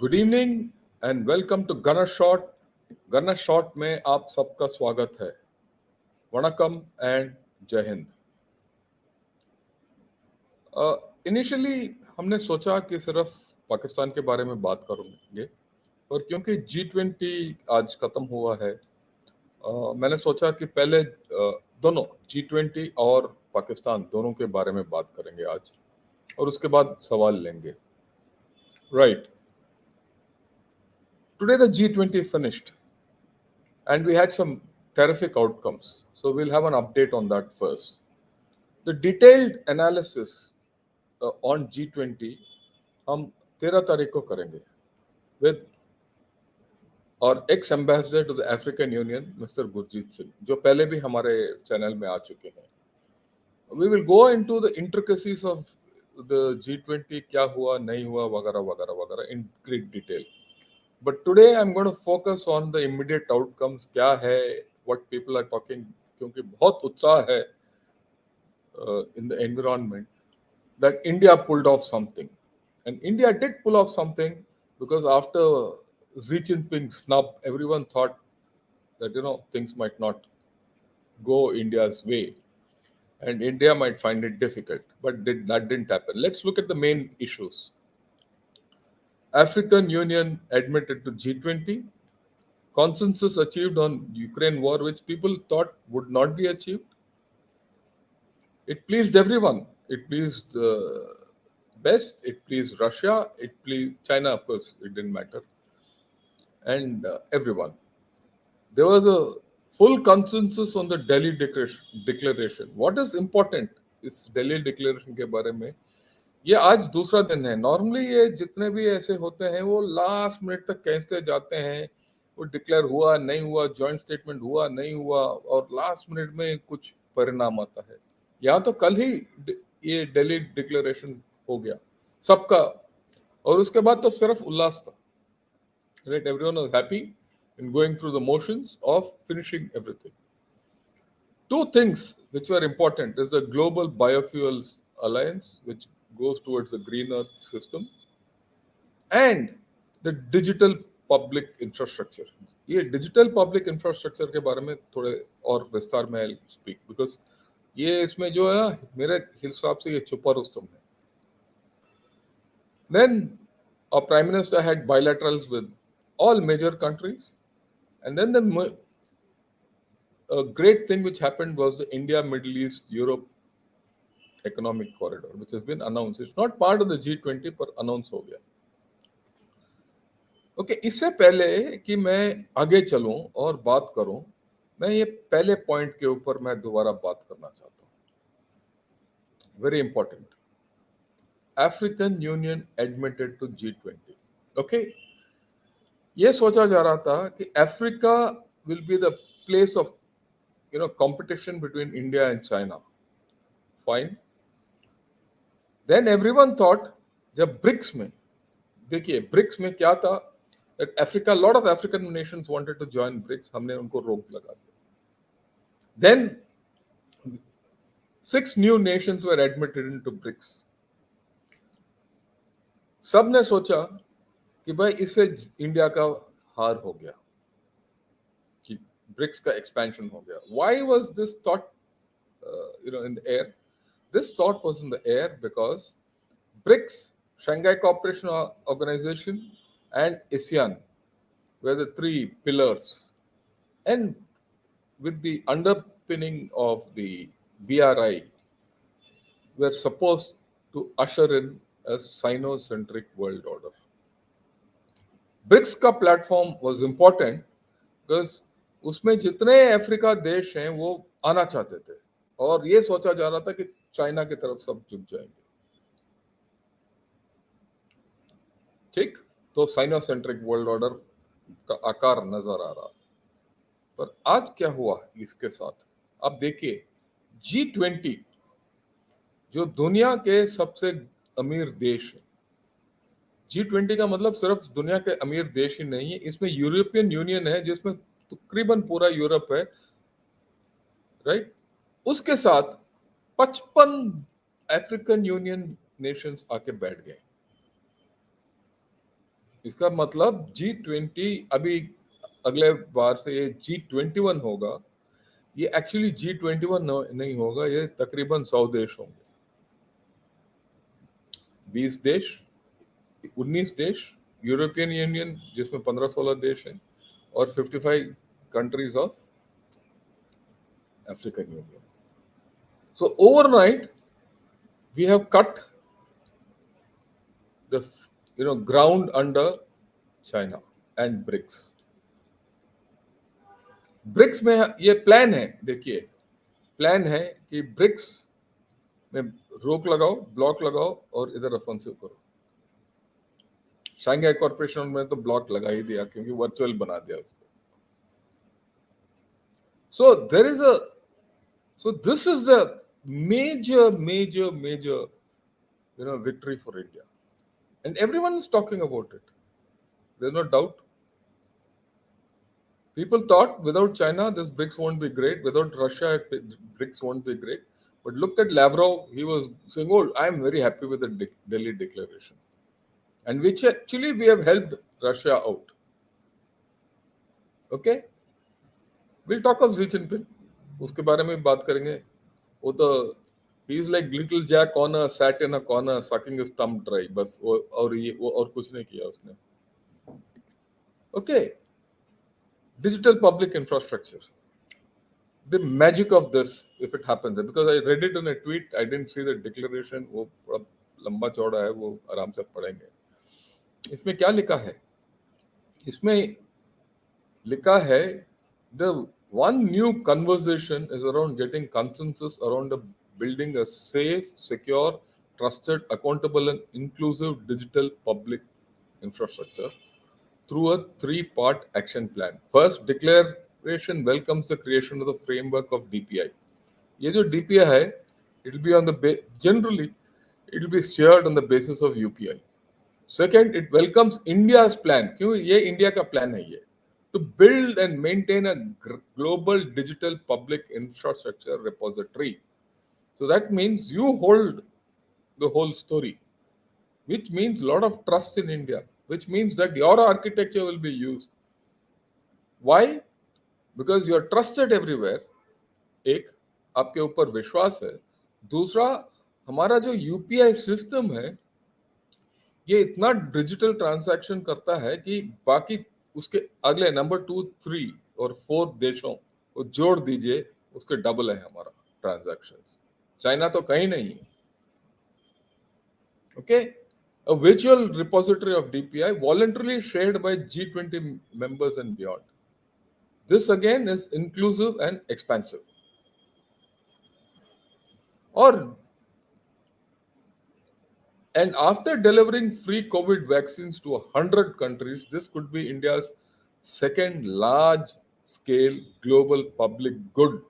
Good evening and welcome to गना शॉट। गना शॉट में आप सबका स्वागत है। वणकम एंड जय हिंद। इनिशियली हमने सोचा कि सिर्फ पाकिस्तान के बारे में बात करेंगे, और क्योंकि G20 आज खत्म हुआ है, मैंने सोचा कि पहले दोनों G20 और पाकिस्तान दोनों के बारे में बात करेंगे आज, और उसके बाद सवाल लेंगे। Right, today the G20 finished and we had some terrific outcomes. So we'll have an update on that first. The detailed analysis on G20 हम 13 तारीख को करेंगे with और ex ambassador to the African Union mister Gurjit Singh, जो पहले भी हमारे channel में आ चुके हैं। We will go into the intricacies of the G20, क्या हुआ नहीं हुआ वगैरह वगैरह वगैरह in great detail. But today I'm going to focus on the immediate outcomes, क्या है, what people are talking, क्योंकि बहुत उत्साह है in the environment that India pulled off something. And India did pull off something because after Xi Jinping's snub, everyone thought that, things might not go India's way and India might find it difficult. But that didn't happen. Let's look at the main issues. African Union admitted to G20. Consensus achieved on Ukraine war, which people thought would not be achieved. It pleased everyone. It pleased West, it pleased Russia, it pleased China, of course, it didn't matter, and everyone. There was a full consensus on the Delhi declaration. What is important इस Delhi declaration के बारे में? ये आज दूसरा दिन है। Normally ये जितने भी ऐसे होते हैं वो लास्ट मिनट तक कहते जाते हैं, वो डिक्लेयर हुआ नहीं हुआ, जॉइंट स्टेटमेंट हुआ नहीं हुआ, और लास्ट मिनट में कुछ परिणाम आता है। यहाँ तो कल ही ये दिल्ली डिक्लेरेशन हो गया सबका, और उसके बाद तो सिर्फ उल्लास था। Right, everyone was happy in going through the motions of finishing everything. Two things which were important is the Global Biofuels Alliance, which goes towards the green earth system, and the digital public infrastructure. ये digital public infrastructure के बारे में थोड़े और विस्तार में I'll speak, because ये इसमें जो है ना, मेरे हिसाब से ये छुपा रुस्तम है. Then our Prime Minister had bilaterals with all major countries, and then a great thing which happened was the India, Middle East, Europe economic corridor, which has been announced. It's not part of the G20, पर announce हो गया. Okay, इससे पहले कि मैं आगे चलूं और बात करूं, मैं ये पहले पॉइंट के ऊपर मैं दोबारा बात करना चाहता हूं. Very important. African Union admitted to G20. Okay, ये सोचा जा रहा था कि Africa will be the place of competition between India and China. Fine. Then everyone thought, जब ब्रिक्स में, देखिए ब्रिक्स में क्या था, that Africa, lot of African nations wanted to join BRICS, हमने उनको रोक लगा दिया. Then 6 new nations were admitted into BRICS. सबने सोचा कि भाई इससे इंडिया का हार हो गया, कि ब्रिक्स का एक्सपेंशन हो गया. Why was this thought in the air? This thought was in the air because BRICS, Shanghai Cooperation Organization, and ASEAN were the 3 pillars, and with the underpinning of the BRI, were supposed to usher in a Sino-centric world order. BRICS का platform was important because उसमें जितने Africa देश हैं वो आना चाहते थे, और ये सोचा जा रहा था कि चाइना की तरफ सब झुक जाएंगे. ठीक, तो साइनो-सेंट्रिक वर्ल्ड ऑर्डर का आकार नजर आ रहा. पर आज क्या हुआ इसके साथ, आप देखिए. G20 जो दुनिया के सबसे अमीर देश है, G20 का मतलब सिर्फ दुनिया के अमीर देश ही नहीं है, इसमें यूरोपियन यूनियन है जिसमें तकरीबन पूरा यूरोप है. राइट, उसके साथ 55 अफ्रीकन यूनियन नेशंस आके बैठ गए. इसका मतलब G20 अभी अगले बार से ये G21 होगा. ये एक्चुअली G21 नहीं होगा, ये तकरीबन 100 देश होंगे. 20 देश, 19 देश, यूरोपियन यूनियन जिसमें 15-16 देश हैं, और 55 countries of African union. So overnight we have cut the ground under China and BRICS. BRICS में ये प्लान है, देखिए प्लान है कि ब्रिक्स में रोक लगाओ, ब्लॉक लगाओ और इधर ऑफेंसिव करो. शांघाई कॉर्पोरेशन में तो ब्लॉक लगा ही दिया क्योंकि वर्चुअल बना दिया उसको. So there is a so this is the major victory for India, and everyone is talking about it. There's no doubt. People thought without China this BRICS won't be great, without Russia BRICS won't be great. But look at Lavrov, he was saying, oh, I'm very happy with the Delhi declaration, and which actually we have helped Russia out. Okay, we'll talk of Xi Jinping, उसके बारे में बात करेंगे. वो तो he is like little Jack on a sat in a corner sucking his thumb dry, बस वो और कुछ नहीं किया उसने. Okay, digital public infrastructure, the magic of this if it happens, because I read it in a tweet, I didn't see the declaration. वो बड़ा लंबा चौड़ा है, वो आराम से पढ़ेंगे. इसमें क्या लिखा है? इसमें लिखा है the one new conversation is around getting consensus around building a safe, secure, trusted, accountable and inclusive digital public infrastructure through a 3-part action plan. First, declaration welcomes the creation of the framework of DPI. ये जो DPI है, it will be on the generally it will be shared on the basis of UPI. Second, it welcomes India's plan. क्यों? ये India का plan है ये, to build and maintain a global digital public infrastructure repository. So that means you hold the whole story, which means a lot of trust in India, which means that your architecture will be used. Why? Because you are trusted everywhere. एक, आपके ऊपर विश्वास है. दूसरा, हमारा जो UPI system है ये इतना डिजिटल ट्रांजैक्शन करता है कि बाकी उसके अगले नंबर 2, 3 और 4 देशों को जोड़ दीजिए, उसके डबल है हमारा ट्रांजैक्शंस. चाइना तो कहीं नहीं है. Okay, a virtual repository of DPI voluntarily shared by G20 members and beyond. This again is inclusive and expansive. And after delivering free COVID vaccines to 100 countries, this could be India's second large scale global public good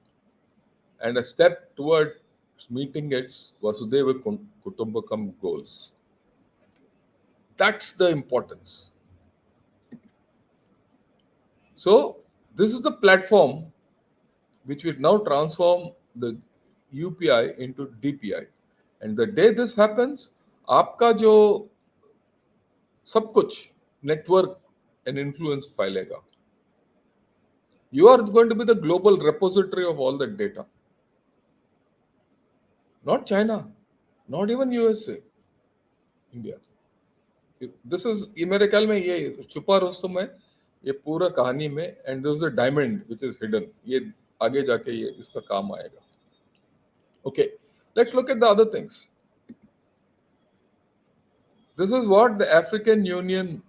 and a step towards meeting its Vasudhaiva Kutumbakam goals. That's the importance. So, this is the platform which will now transform the UPI into DPI. And the day this happens, आपका जो सब कुछ network and influence फैलेगा. You are going to be the global repository of all that data. Not China, not even USA, India. This is ये मेरे ख्याल में ये छुपा रुस्तम है ये पूरा कहानी में, and there is a diamond which is hidden. ये आगे जाके ये इसका काम आएगा. Okay, let's look at the other things. This is what the African Union,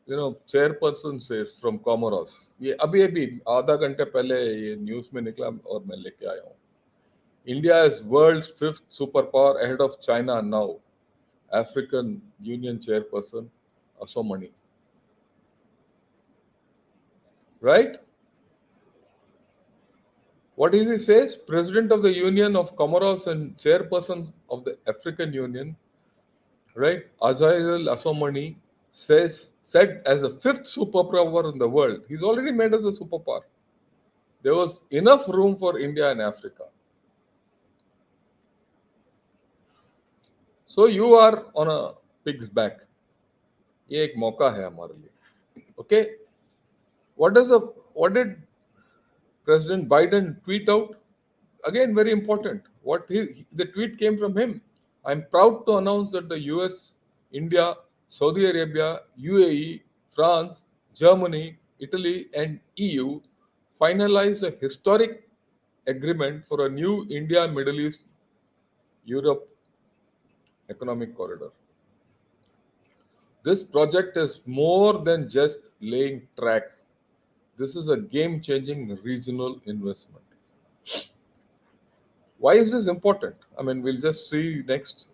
chairperson says from Comoros. ये अभी आधा घंटे पहले ये न्यूज में निकला और मैं लेके आया हूँ. India is world's 5th superpower ahead of China now. African Union chairperson Asomani. Right? What is he says? President of the Union of Comoros and chairperson of the African Union, right? Azael Asomani said as a 5th superpower in the world, he's already made us a superpower. There was enough room for India and Africa. So you are on a pig's back. ये एक मौका है हमारे लिए. Okay, what does a what did President Biden tweet out? Again, very important. The tweet came from him. I'm proud to announce that the US, India, Saudi Arabia, UAE, France, Germany, Italy, and EU finalized a historic agreement for a new India, Middle East, Europe economic corridor. This project is more than just laying tracks. This is a game changing regional investment. Why is this important? I mean, we'll just see next,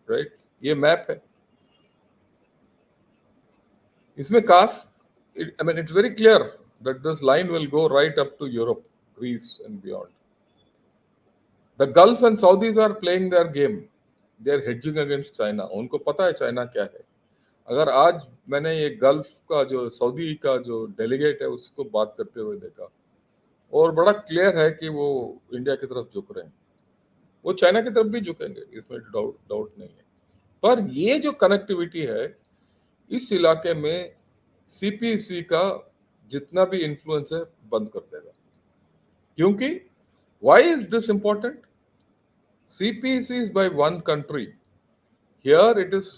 right? ये map है. इसमें काश, I mean, it's very clear that this line will go right up to Europe, Greece, and beyond. The Gulf and Saudis are playing their game. They are hedging against China. उनको पता है China क्या है. अगर आज मैंने ये gulf का जो सऊदी का जो डेलीगेट है उसको बात करते हुए देखा और बड़ा क्लियर है कि वो इंडिया की तरफ झुक रहे हैं. वो चाइना की तरफ भी झुकेंगे, इसमें डाउट नहीं है. पर ये जो कनेक्टिविटी है इस इलाके में सीपीसी का जितना भी इन्फ्लुएंस है बंद कर देगा. क्योंकि why is this important? CPC is by one country. Here it is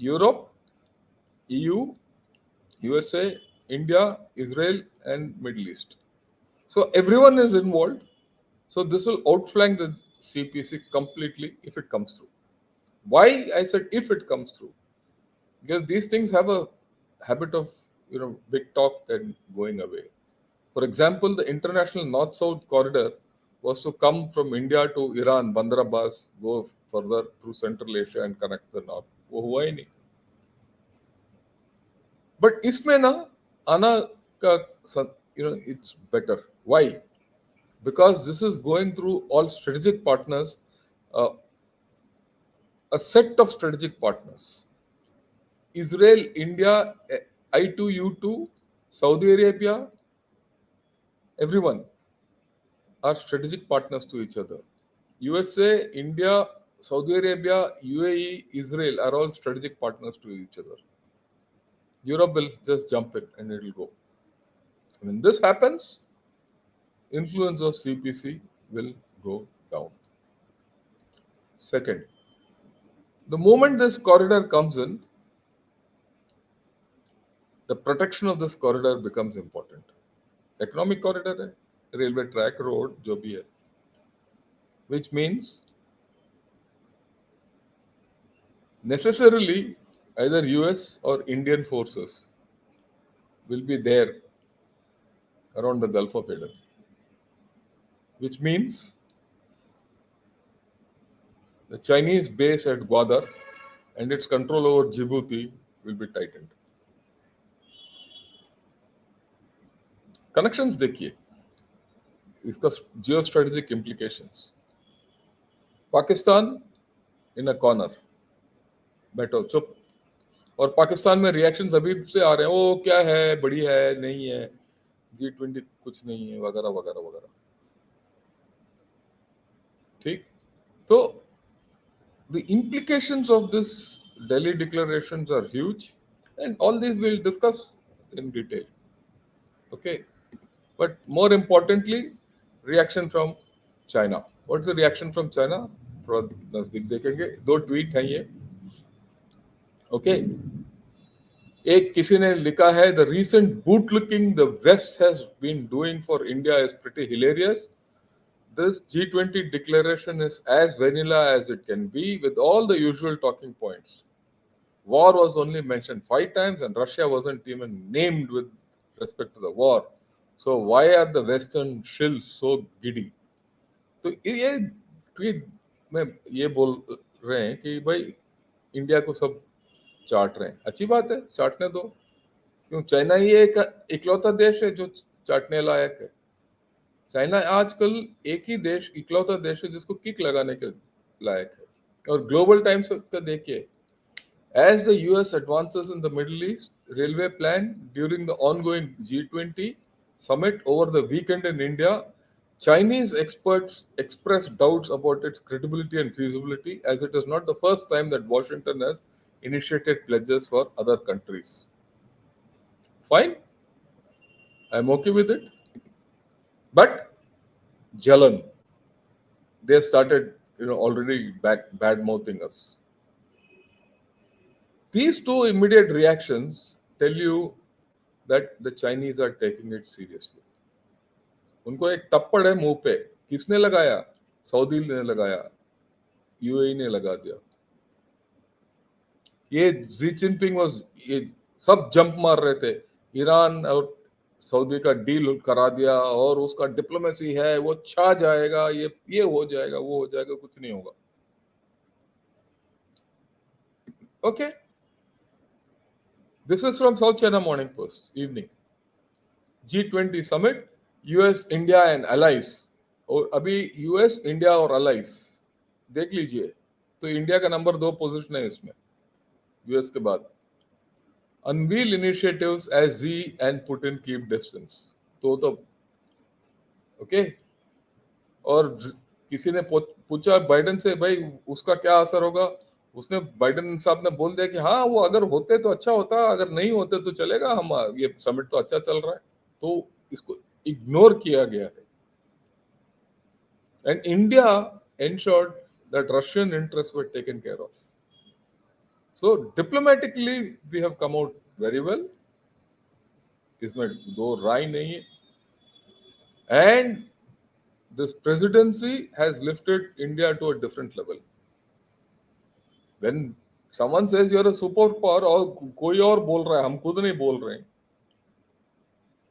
Europe, EU, USA, India, Israel, and Middle East. So everyone is involved. So this will outflank the CPC completely if it comes through. Why I said if it comes through? Because these things have a habit of big talk and going away. For example, the international North-South corridor was to come from India to Iran, Bandar Abbas, go further through Central Asia and connect the North. वो हुआ ही नहीं. But इसमें ना आना का it's better. Why? Because this is going through all strategic partners, a set of strategic partners. Israel, India, I2U2, Saudi Arabia, everyone are strategic partners to each other. USA, India, Saudi Arabia, UAE, Israel are all strategic partners to each other. Europe will just jump in and it will go. When this happens, influence of CPC will go down. Second, the moment this corridor comes in, the protection of this corridor becomes important. Economic corridor है, railway track, road, जो भी है, which means necessarily either US or Indian forces will be there around the Gulf of Aden, which means the Chinese base at Gwadar and its control over Djibouti will be tightened. Connections देखिए, इसका geostrategic implications. Pakistan in a corner, बैठो चुप. और पाकिस्तान में reactions अभी से आ रहे हैं, वो क्या है, बड़ी है, नहीं है, G20 कुछ नहीं है, वगैरह वगैरह वगैरह. ठीक, तो the implications of this Delhi declarations are huge, and all these we'll discuss in detail. Okay, but more importantly, reaction from China. What's the reaction from China? थोड़ा नजदीक देखेंगे. दो ट्वीट हैं ये. ओके, एक किसी ने लिखा है, the recent bootlicking the West has been doing for India is pretty hilarious. This G20 declaration is as vanilla as it can be, with all the usual talking points. War was only mentioned 5 times and Russia wasn't even named with respect to the war. So why are the Western shills so giddy? तो ये tweet में ये बोल रहे हैं कि भाई India को सब चाट रहे हैं. अच्छी बात है, चाटने दो. क्यों? चाइना ही एक इकलौता देश है जो चाटने लायक है. चाइना आजकल एक ही देश, इकलौता देश है जिसको किक लगाने के लायक है. और ग्लोबल टाइम्स का देखिए, as the US advances in the Middle East, railway plan during the ongoing G20 summit over the weekend in India, Chinese experts expressed doubts about its credibility and feasibility, as it is not the first time that Washington has initiated pledges for other countries. Fine, I'm okay with it. But Jalan, they started, already bad mouthing us. These two immediate reactions tell you that the Chinese are taking it seriously. उनको एक तप्पड़ है मुंह पे, किसने लगाया? Saudi ने लगाया, UAE ने लगा दिया. ये जी जिनपिंग ये सब जंप मार रहे थे, ईरान और सऊदी का डील करा दिया और उसका डिप्लोमेसी है, वो छा जाएगा, ये हो जाएगा, वो हो जाएगा, कुछ नहीं होगा. Okay, this is from South China Morning Post evening. G20 summit, US India and allies. और अभी यूएस इंडिया और अलाइज देख लीजिए, तो इंडिया का नंबर 2 पोजीशन है इसमें, यूएस के बाद. Unveil initiatives as Xi and Putin keep distance. तो ओके. और किसी ने पूछा बाइडेन से, भाई उसका क्या असर होगा? उसने, बाइडेन साहब ने बोल दिया कि हाँ, वो अगर होते तो अच्छा होता, अगर नहीं होते तो चलेगा, हम ये समिट तो अच्छा चल रहा है. तो इसको इग्नोर किया गया है. And India ensured that Russian interests were taken care of. So diplomatically we have come out very well. इसमें दो राय नहीं है. And this presidency has lifted India to a different level. When someone says you're a superpower, और कोई और बोल रहा है, हम खुद नहीं बोल रहे हैं,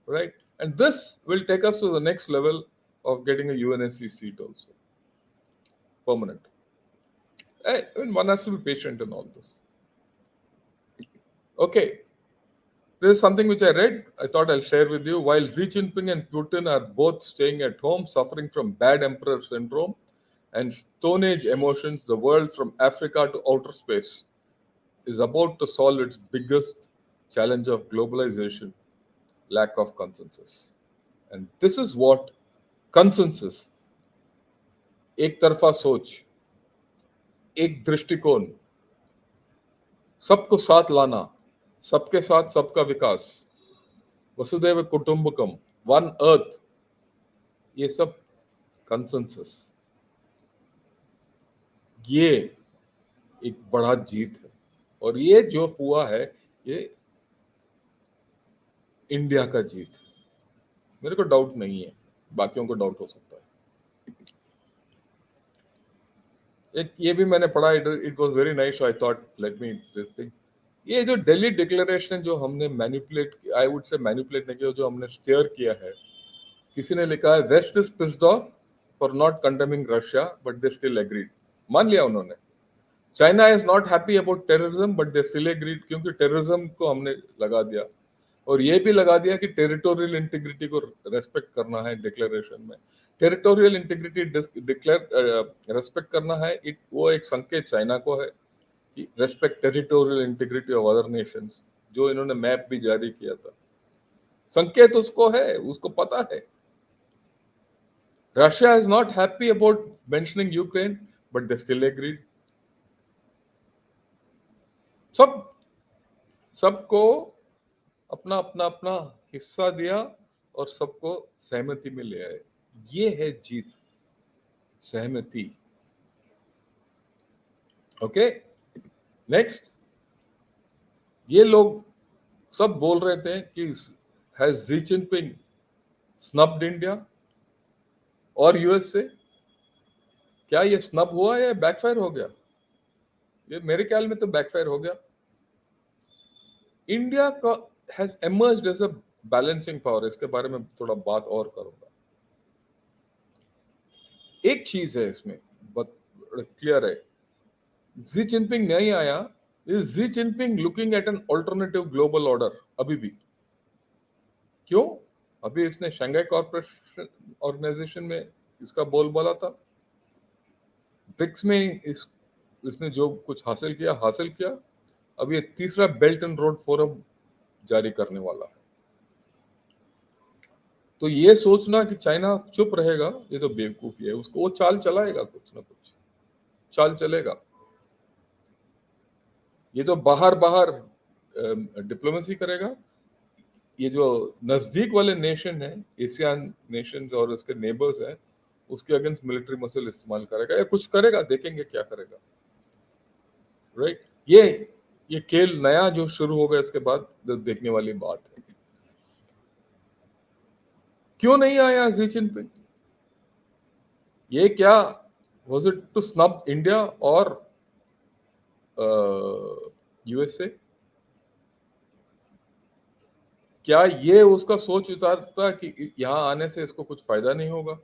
right? And this will take us to the next level of getting a UNSC seat also, permanent. I mean, one has to be patient in all this. Okay, this is something which I read. I thought I'll share with you. While Xi Jinping and Putin are both staying at home, suffering from bad emperor syndrome and Stone Age emotions, the world from Africa to outer space is about to solve its biggest challenge of globalization, lack of consensus. And this is what consensus, एक तरफा सोच, एक दृष्टिकोण, सबको साथ लाना, सबके साथ सबका विकास, वसुधैव कुटुंबकम, वन अर्थ, ये सब कंसेंसस, ये एक बड़ा जीत है. और ये जो हुआ है, ये इंडिया का जीत है. मेरे को डाउट नहीं है, बाकियों को डाउट हो सकता है. एक ये भी मैंने पढ़ा, it was very nice, I thought let me this thing. ये जो दिल्ली डिक्लेरेशन जो हमने manipulate, I would say manipulate नहीं किया, जो हमने स्टेयर किया है, किसी ने लिखा है west is pissed off for not condemning Russia but they still agreed. मान लिया उन्होंने. China is not happy about terrorism but they still agreed, क्योंकि टेररिज्म को हमने लगा दिया. और ये भी लगा दिया कि टेरिटोरियल इंटीग्रिटी को रेस्पेक्ट करना है. डिक्लेरेशन में टेरिटोरियल इंटीग्रिटी डिक्लेयर रेस्पेक्ट करना है, वो एक संकेत चाइना को है कि respect territorial integrity of other Nations. जो इन्होंने मैप भी जारी किया था, संकेत उसको है, उसको पता है. Russia is not happy about mentioning Ukraine but they still agreed. सबको अपना अपना अपना हिस्सा दिया और सबको सहमति में ले आए. ये है जीत, सहमति. Okay, next. ये लोग सब बोल रहे थे कि has Xi Jinping snubbed India और यूएस से. क्या ये स्नब हुआ या बैकफायर हो गया? ये मेरे ख्याल में तो बैकफायर हो गया. इंडिया का has emerged as a balancing power. इसके बारे में थोड़ा बात और करूंगा. एक चीज है इसमें बहुत क्लियर है, Xi Jinping नहीं आया. Is Xi Jinping looking at an alternative global order अभी भी? क्यों? अभी इसने शंघाई कॉर्पोरेशन ऑर्गेनाइजेशन में इसका बोल बोला था. ब्रिक्स में इसने जो कुछ हासिल किया. अब ये तीसरा बेल्ट एंड रोड फोरम जारी करने वाला है. तो ये सोचना कि चाइना चुप रहेगा, ये तो बेवकूफी है. उसको वो चाल चलाएगा, कुछ ना कुछ चाल चलेगा. ये तो बाहर बाहर डिप्लोमेसी करेगा, ये जो नजदीक वाले नेशन है, एशियन नेशंस और उसके नेबर्स हैं, उसके अगेंस्ट मिलिट्री मसल इस्तेमाल करेगा या कुछ करेगा, देखेंगे क्या करेगा, राइट। ये खेल नया जो शुरू होगा इसके बाद देखने वाली बात है। क्यों नहीं आया जी जिनपिंग? ये क्या, was it to snub India और यूएसए? क्या ये उसका सोच उतारता कि यहां आने से इसको कुछ फायदा नहीं होगा?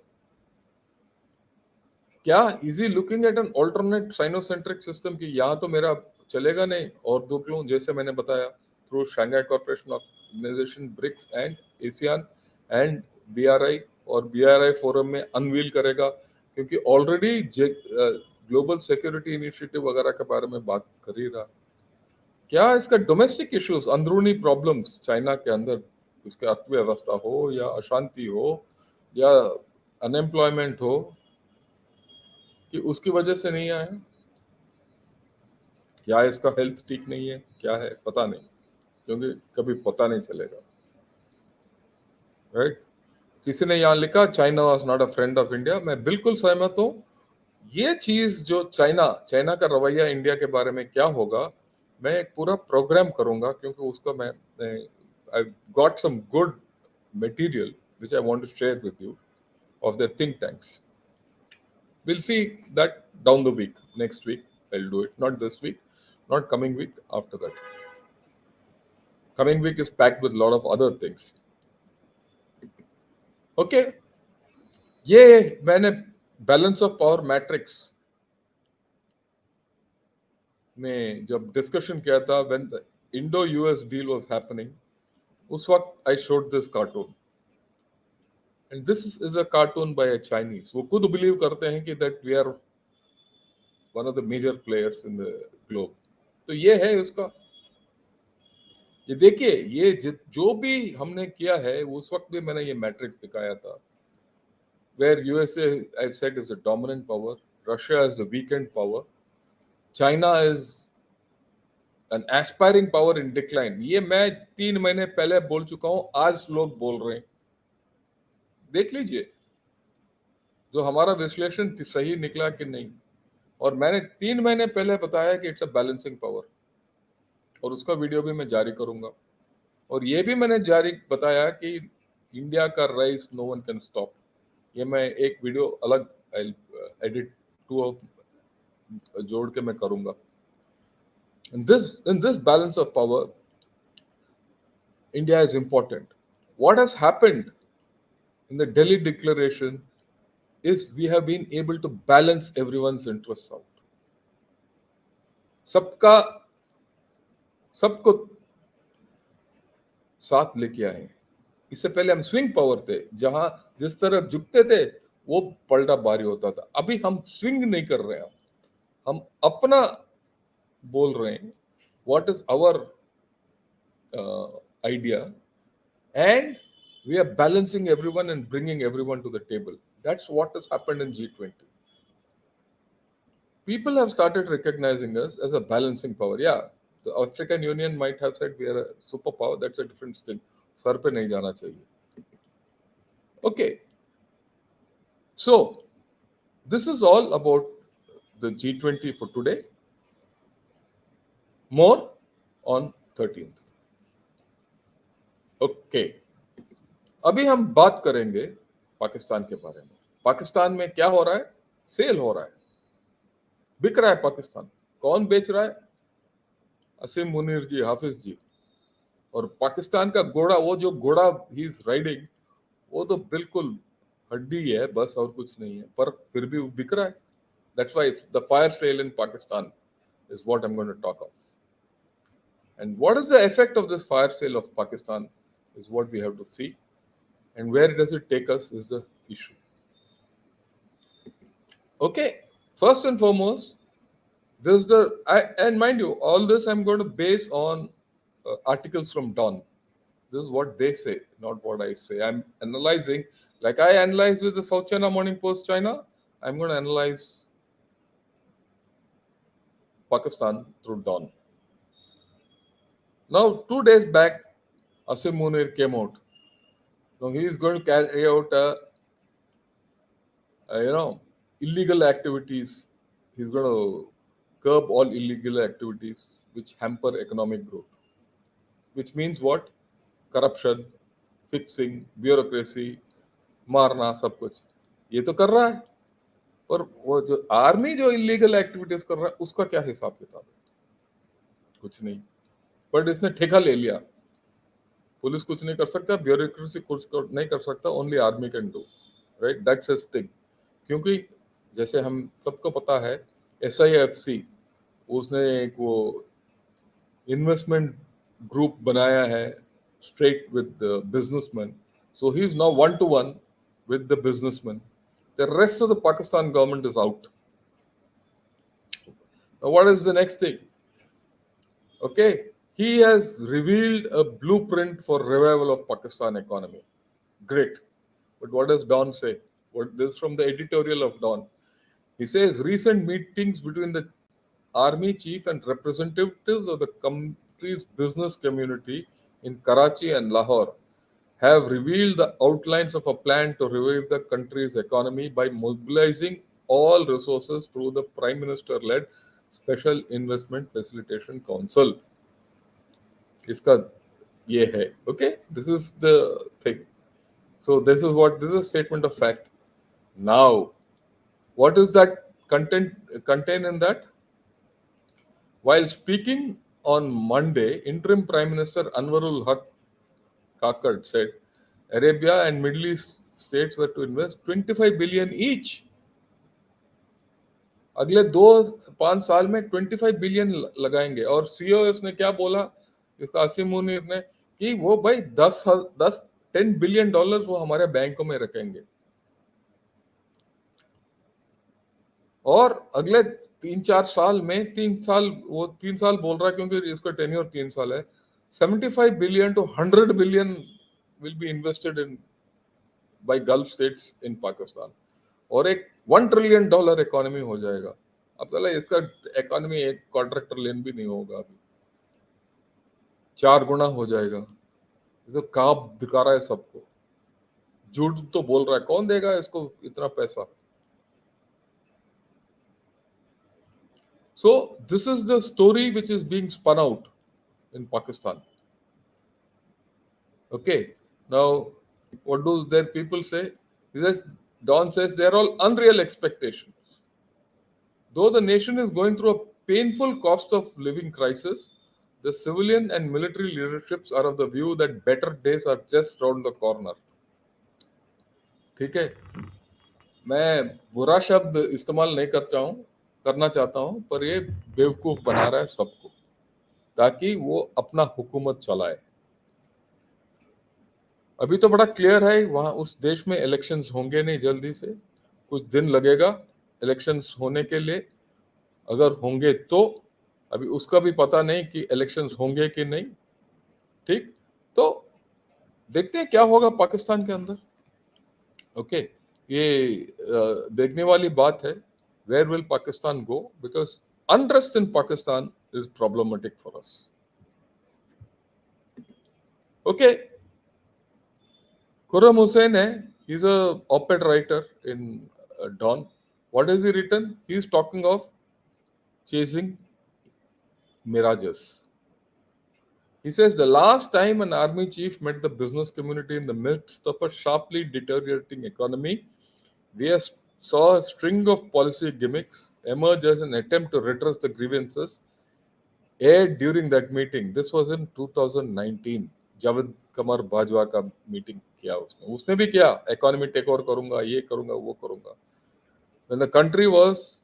क्या is he looking at an alternate sinocentric system कि यहाँ तो मेरा चलेगा नहीं और देख लूं, जैसे मैंने बताया, through Shanghai corporation organisation, BRICS and ASEAN and BRI, और बीआरआई फोरम में अनवील करेगा, क्योंकि ऑलरेडी ग्लोबल सिक्योरिटी इनिशिएटिव वगैरह के बारे में बात कर ही रहा। क्या इसका डोमेस्टिक इश्यूज, अंदरूनी प्रॉब्लम्स चाइना के अंदर, उसके अर्थव्यवस्था हो या अशांति हो या अनएम्प्लॉयमेंट हो, कि उसकी वजह से नहीं आया? क्या इसका हेल्थ ठीक नहीं है, क्या है पता नहीं, क्योंकि कभी पता नहीं चलेगा, राइट। किसी ने यहाँ लिखा China was not a friend of India, मैं बिल्कुल सहमत हूँ। ये चीज जो चाइना चाइना का रवैया इंडिया के बारे में क्या होगा, मैं एक पूरा प्रोग्राम करूंगा, क्योंकि उसका मैं I got some good material which I want to share with you of their think tanks. We'll see that down the week. Next week, I'll do it. Not this week, not coming week, after that. Coming week is packed with a lot of other things. Okay. ये मैंने balance of power matrix में जब discussion किया था, when the Indo-US deal was happening, उस वक्त I showed this cartoon. And this is a cartoon by a Chinese. वो खुद बिलीव करते हैं कि that we are one of the major players in the globe. तो ये है उसका, ये देखिए, ये जो भी हमने किया है, उस वक्त भी मैंने ये मैट्रिक्स दिखाया था, where USA I said is a dominant power, Russia is a weakened power, China is an aspiring power in decline. ये मैं 3 महीने पहले बोल चुका हूं, आज लोग बोल रहे हैं, देख लीजिए जो हमारा विश्लेषण सही निकला कि नहीं। और मैंने 3 महीने पहले बताया कि इट्स अ बैलेंसिंग पावर, और उसका वीडियो भी मैं जारी करूंगा। और ये भी मैंने जारी बताया कि इंडिया का rise no one can stop. ये मैं एक वीडियो अलग एडिट 2 जोड़ के मैं करूंगा। in this balance of power, India is important. What has happened in the Delhi declaration is we have been able to balance everyone's interests out. सबको साथ लेके आए। इससे पहले हम स्विंग पावर थे, जहां जिस तरह झुकते थे वो पलटा भारी होता था। अभी हम स्विंग नहीं कर रहे हैं, हम अपना बोल रहे हैं, what is our idea, and we are balancing everyone and bringing everyone to the table. That's what has happened in G20. People have started recognizing us as a balancing power. Yeah, the African Union might have said we are a superpower. That's a different thing. Sir पे नहीं जाना चाहिए. Okay. So, this is all about the G20 for today. More on 13th. Okay. अभी हम बात करेंगे पाकिस्तान के बारे में। पाकिस्तान में क्या हो रहा है? सेल हो रहा है, बिक रहा है पाकिस्तान। कौन बेच रहा है? असीम मुनीर जी, हाफिज जी। और पाकिस्तान का घोड़ा, वो जो घोड़ा ही इज राइडिंग, वो तो बिल्कुल हड्डी है बस, और कुछ नहीं है, पर फिर भी वो बिक रहा है। That's why the fire sale in Pakistan is what I am going to talk of. And what is the effect of this fire sale of Pakistan is what we have to see, and where does it take us is the issue. Okay, first and foremost, this is and mind you, all this I'm going to base on articles from Dawn. This is what they say, not what I say. I'm analyzing, like I analyze with the South China Morning Post China, I'm going to analyze Pakistan through Dawn. Now, 2 days back, Asim Munir came out. Now he is going to carry out you know, illegal activities. He's going to curb all illegal activities which hamper economic growth. Which means what? Corruption, fixing, bureaucracy, मारना, सब कुछ ये तो कर रहा है. पर वो जो आर्मी जो इलीगल एक्टिविटीज कर रहा है उसका क्या हिसाब किताब है? कुछ नहीं. बट इसने ठेका ले लिया. पुलिस कुछ नहीं कर सकता, ब्यूरोक्रेसी कुछ नहीं कर सकता, only army can do. Right, that's his thing. क्योंकि जैसे हम सबको पता है, SIFC उसने एक वो इन्वेस्टमेंट ग्रुप बनाया है straight with the businessmen. So he's now one to one with the businessmen. The rest of the Pakistan government is out. Now, what is the next thing? Okay, he has revealed a blueprint for revival of Pakistan economy. Great. But what does Don say? What this is from the editorial of Don. He says recent meetings between the army chief and representatives of the country's business community in Karachi and Lahore have revealed the outlines of a plan to revive the country's economy by mobilizing all resources through the Prime Minister led Special Investment Facilitation Council. इसका ये है. Okay, this is the thing. So this is a statement of fact. Now, what is that contain in that? While speaking on Monday, interim Prime Minister Anwarul Haq Kakad said Arabia and Middle East states were to invest 25 billion each. अगले 2-5 साल में 25 billion लगाएंगे. और COS ने क्या बोला, इसका आसिम मुनीर ने, कि वो भाई 10 बिलियन डॉलर्स वो हमारे बैंकों में रखेंगे. और अगले 3-4 साल में 3 साल बोल रहा है क्योंकि इसका टेन्योर 3 साल है. 75 billion to 100 billion will be invested in by Gulf states in Pakistan. और एक $1 ट्रिलियन इकोनॉमी हो जाएगा. अब चला इसका इकोनॉमी एक क्वाड्रेक्टर लेन भी नहीं होगा, अभी 4 गुना हो जाएगा. ये तो काब दिखा रहा है सबको. झूठ तो बोल रहा है, कौन देगा इसको इतना पैसा? So this is the story which is being spun out in Pakistan. Okay, now what do their people say? He says, Don says they are all unreal expectations. Though the nation is going through a painful cost of living crisis, the civilian and military leaderships are of the view that better days are just round the corner. ठीक है, मैं बुरा शब्द इस्तेमाल नहीं करना चाहता हूं, पर ये बेवकूफ बना रहा है सबको ताकि वो अपना हुकूमत चलाए. अभी तो बड़ा क्लियर है, वहां उस देश में इलेक्शंस होंगे नहीं जल्दी से, कुछ दिन लगेगा इलेक्शंस होने के लिए. अगर होंगे तो अभी उसका भी पता नहीं कि इलेक्शंस होंगे कि नहीं. ठीक, तो देखते हैं क्या होगा पाकिस्तान के अंदर. ओके, ये देखने वाली बात है. Where will Pakistan go, because unrest in Pakistan is problematic for us. Okay, Khurram Hussain hai, he's a op-ed writer in Dawn. What has he written? He's talking of chasing mirages. He says the last time an army chief met the business community in the midst of a sharply deteriorating economy, we saw a string of policy gimmicks emerge as an attempt to redress the grievances aired during that meeting. This was in 2019. Javed कमर बाजवा का meeting किया उसने भी किया, economy take over करूंगा, ये करूंगा, वो करूंगा. When the country was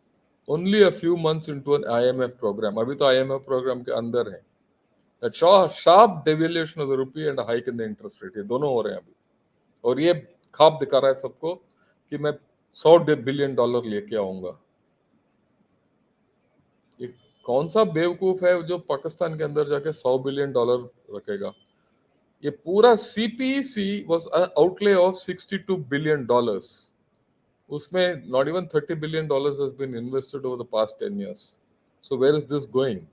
only a few months into an IMF program, अभी तो IMF program के अंदर है, that saw a sharp devaluation of the rupee and a hike in the interest rate. ये दोनों हो रहे हैं अभी. और ये ख्वाब दिखा रहा है सबको कि मैं $100 बिलियन लेके आऊंगा. ये कौन सा बेवकूफ है जो पाकिस्तान के अंदर जाके $100 बिलियन रखेगा? ये पूरा CPEC was an outlay of $62 billion. उसमें not even $30 billion has been invested over the past 10 years. So where is this going?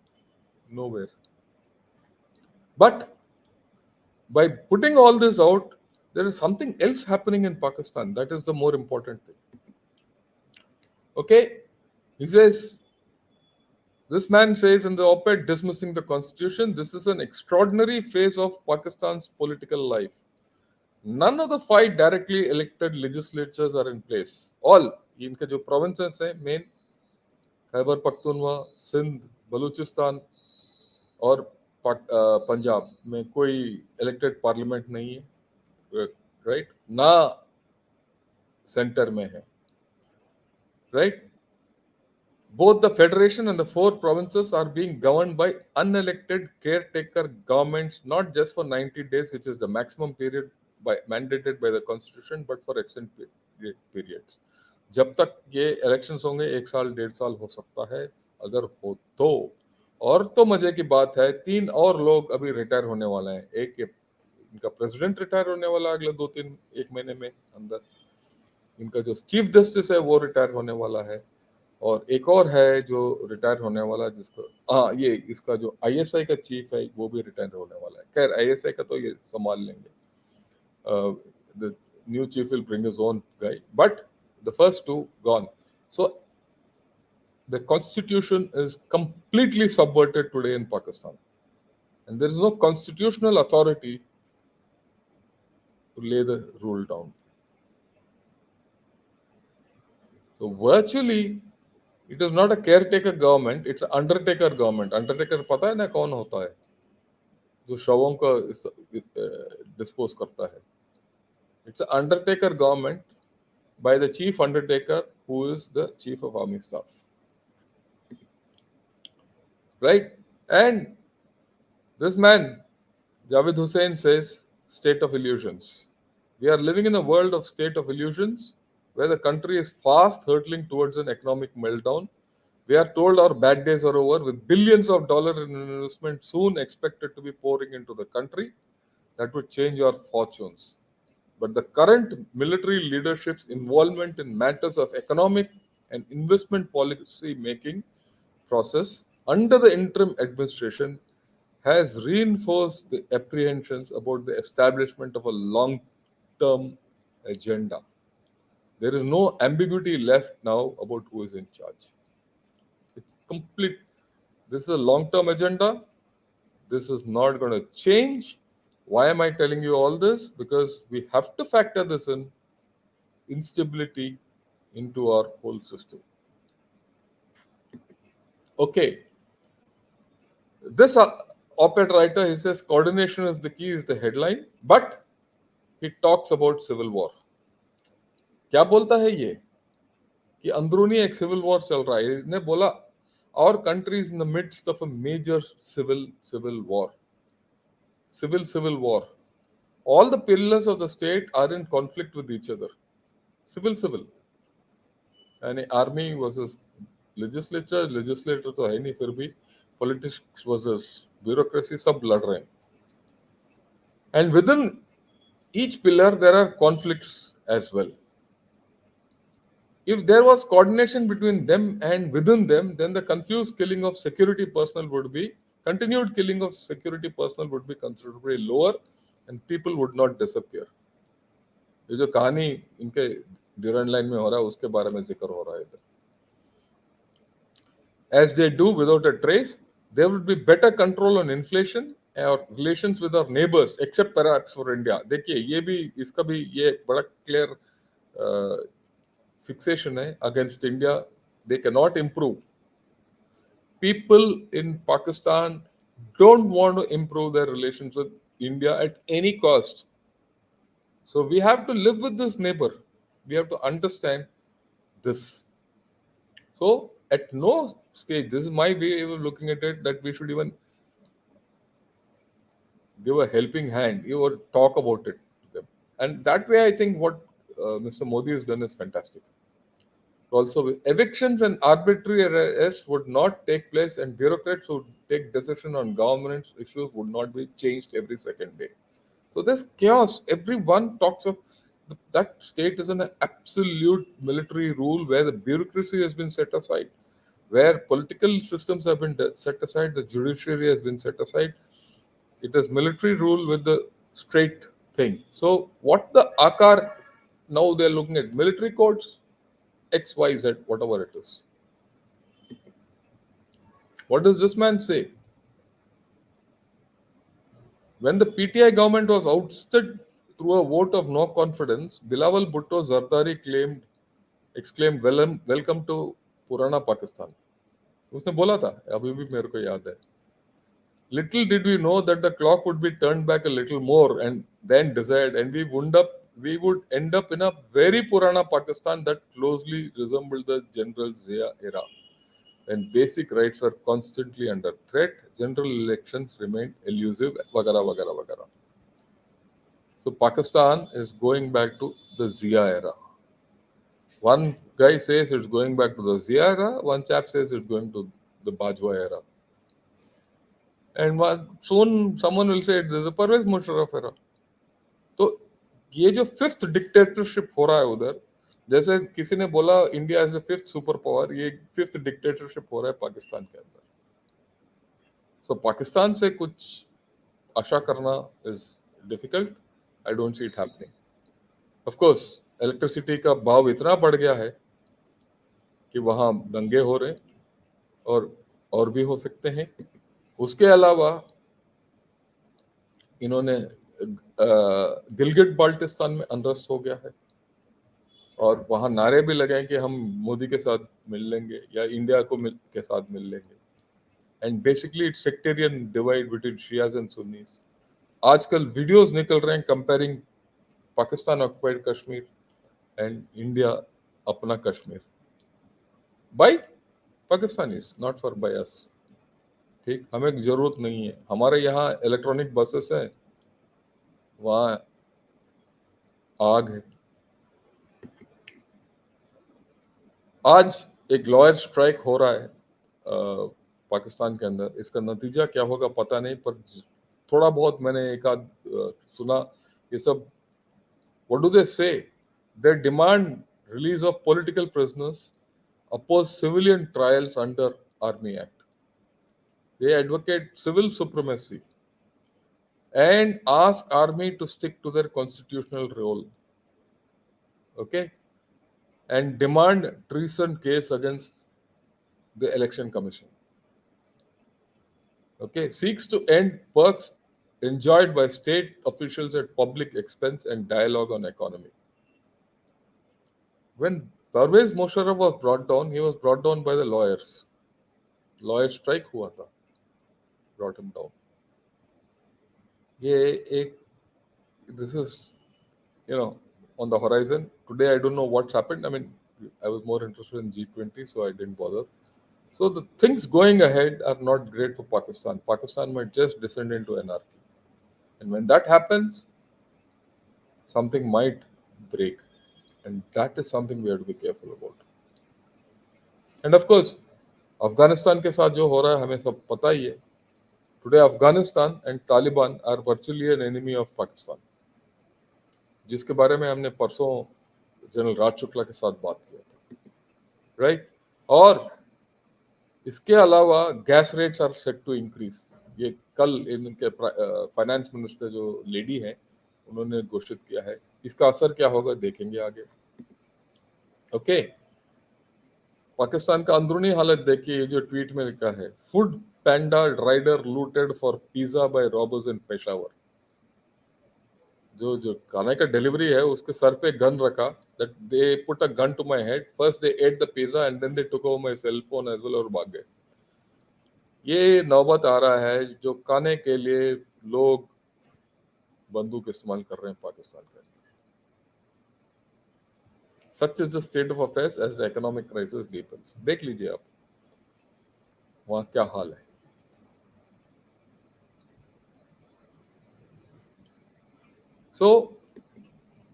Nowhere. But by putting all this out, there is something else happening in Pakistan. That is the more important thing. Okay? He says, this man says in the op ed dismissing the constitution, this is an extraordinary phase of Pakistan's political life. None of the five directly elected legislatures are in place. All, इनके जो provinces हैं, main, Khyber Pakhtunkhwa, Sindh, Balochistan और पंजाब में कोई elected parliament नहीं है, right? ना centre में है, right? Both the federation and the four provinces are being governed by unelected caretaker governments, not just for 90 days, which is the maximum period mandated by the constitution, but for extended periods. जब तक ये elections होंगे, 1 साल 1.5 साल हो सकता है, अगर हो तो। और तो मजे की बात है, 3 और लोग अभी रिटायर होने वाले हैं। एक इनका प्रेसिडेंट रिटायर होने वाला अगले 2-3 महीने में अंदर, इनका जो चीफ जस्टिस है वो रिटायर होने वाला है, और एक और है जो रिटायर होने वाला, जिसको ये इसका जो आईएसआई का चीफ है वो भी रिटायर होने वाला है। खैर आईएसआई का तो ये संभाल लेंगे, the new chief will bring his own guy, but the first two gone. So the constitution is completely subverted today in Pakistan, and there is no constitutional authority to lay the rule down. So virtually it is not a caretaker government, it's an undertaker government. Undertaker पता है ना कौन होता है? जो शवों का dispose करता है। It's an undertaker government by the chief undertaker, who is the chief of army staff, right? And this man Javed Hussain says, state of illusions. We are living in a world of state of illusions, where the country is fast hurtling towards an economic meltdown. We are told our bad days are over, with billions of dollars in investment soon expected to be pouring into the country that would change our fortunes. But the current military leadership's involvement in matters of economic and investment policy making process under the interim administration has reinforced the apprehensions about the establishment of a long-term agenda. There is no ambiguity left now about who is in charge. It's complete. This is a long-term agenda. This is not going to change. Why am I telling you all this? Because we have to factor this in, instability, into our whole system. Okay. This op-ed writer, he says coordination is the key, is the headline, but he talks about civil war. क्या बोलता है ये कि अंदरूनी एक civil war चल रहा है। इसने बोला our country is in the midst of a major civil war. Civil war. All the pillars of the state are in conflict with each other. Civil. यानी आर्मी वर्सेस लेजिस्लेटर तो है नहीं, फिर भी पॉलिटिक्स वर्सेस ब्यूरोक्रेसी, सब लड़ रहे हैं। And within each pillar there are conflicts as well. If there was coordination between them and within them, then the continued killing of security personnel would be considerably lower, and people would not disappear. ये जो कहानी इनके Durand line में हो रहा है, उसके बारे में जिक्र हो रहा है इधर। As they do without a trace, there would be better control on inflation or relations with our neighbors, except perhaps for India. देखिए ये भी, इसका भी ये बड़ा क्लियर fixation है against India. They cannot improve. People in Pakistan don't want to improve their relations with India at any cost. So we have to live with this neighbor. We have to understand this. So at no stage, this is my way of looking at it, that we should even give a helping hand or talk about it to them. And that way, I think what Mr. Modi has done is fantastic. Also, evictions and arbitrary arrests would not take place, and bureaucrats who take decision on governance issues would not be changed every second day. So there's chaos. Everyone talks of that state is an absolute military rule, where the bureaucracy has been set aside, where political systems have been set aside, the judiciary has been set aside. It is military rule with the straight thing. So what the Akar now they're looking at military codes, X, Y, Z, whatever it is. What does this man say? When the PTI government was ousted through a vote of no confidence, Bilawal Bhutto Zardari exclaimed, welcome to Purana Pakistan. उसने बोला था, अभी भी मेरे को याद है. Little did we know that the clock would be turned back a little more and then desired, and we would end up in a very Purana Pakistan that closely resembled the General Zia era, when basic rights were constantly under threat, general elections remained elusive, वगैरह वगैरह वगैरह. So Pakistan is going back to the Zia era. One guy says it's going back to the Zia era, one chap says it's going to the Bajwa era. Soon someone will say there's a Pervez Musharraf era. तो ये जो fifth dictatorship हो रहा है उधर, जैसे किसी ने बोला India is the fifth super power, ये फिफ्थ डिक्टेटरशिप हो रहा है पाकिस्तान के अंदर. सो पाकिस्तान से कुछ आशा करना is difficult. I don't see it happening. Of course electricity का भाव इतना बढ़ गया है कि वहां दंगे हो रहे और भी हो सकते हैं. उसके अलावा इन्होंने गिलगिट बाल्टिस्तान में अनरेस्ट हो गया है और वहां नारे भी लगे कि हम मोदी के साथ मिल लेंगे या इंडिया के साथ मिल लेंगे. And basically it's sectarian divide between Shias and Sunnis. आजकल वीडियोस निकल रहे हैं comparing Pakistan occupied Kashmir and India अपना Kashmir by Pakistanis, not for by us. ठीक, हमें जरूरत नहीं है. हमारे यहाँ इलेक्ट्रॉनिक बसेस हैं, वहां आग है. आज एक लॉयर स्ट्राइक हो रहा है पाकिस्तान के अंदर. इसका नतीजा क्या होगा पता नहीं, पर थोड़ा बहुत मैंने एक आध सुना. ये सब व्हाट डू दे से? They demand release of political prisoners, oppose civilian trials under Army Act. They advocate civil supremacy and ask army to stick to their constitutional role. Okay? And demand treason case against the election commission. Okay? Seeks to end perks enjoyed by state officials at public expense and dialogue on economy. When Pervez Musharraf was brought down, he was brought down by the lawyers. Lawyer strike हुआ था, brought him down. This is, on the horizon. Today I don't know what's happened. I mean, I was more interested in G20, so I didn't bother. So the things going ahead are not great for Pakistan. Pakistan might just descend into anarchy. And when that happens, something might break. And that is something we have to be careful about. And of course, Afghanistan के साथ जो हो रहा है हमें सब पता ही है. Today Afghanistan and Taliban are virtually an enemy of Pakistan, जिसके बारे में हमने परसों जनरल राज शुक्ला के साथ बात किया था, राइट. और इसके अलावा gas rates are set to increase. ये कल इनके फाइनेंस मिनिस्टर जो लेडी हैं उन्होंने घोषित किया है. इसका असर क्या होगा देखेंगे आगे. ओके. पाकिस्तान का अंदरूनी हालत देखिए. जो ट्वीट में लिखा है, Foodpanda rider looted for pizza by robbers in Peshawar. जो खाने का डिलीवरी है उसके सर पे गन रखा, that they put a gun to my head. First they ate the pizza and then they took over my cell phone as well और भाग गए. ये नौबत आ रहा है जो खाने के लिए लोग बंदूक इस्तेमाल कर रहे हैं पाकिस्तान के. Such is the state of affairs as the economic crisis deepens. देख लीजिए आप वहां क्या हाल है. So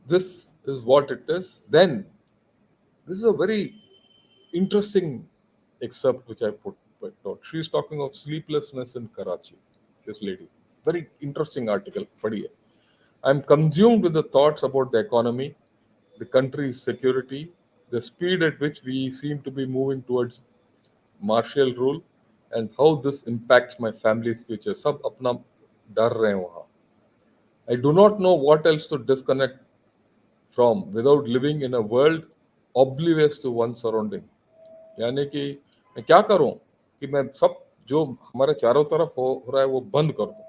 this is what it is. Then this is a very interesting excerpt which I put out. She is talking of sleeplessness in Karachi. This lady, very interesting article. पढ़िए. I am consumed with the thoughts about the economy, the country's security, the speed at which we seem to be moving towards martial rule, and how this impacts my family's future. सब अपना डर रहे हैं वहां. I do not know what else to disconnect from without living in a world oblivious to one's surrounding. यानी कि मैं क्या करूं कि मैं सब जो हमारे चारों तरफ हो रहा है वो बंद कर दूं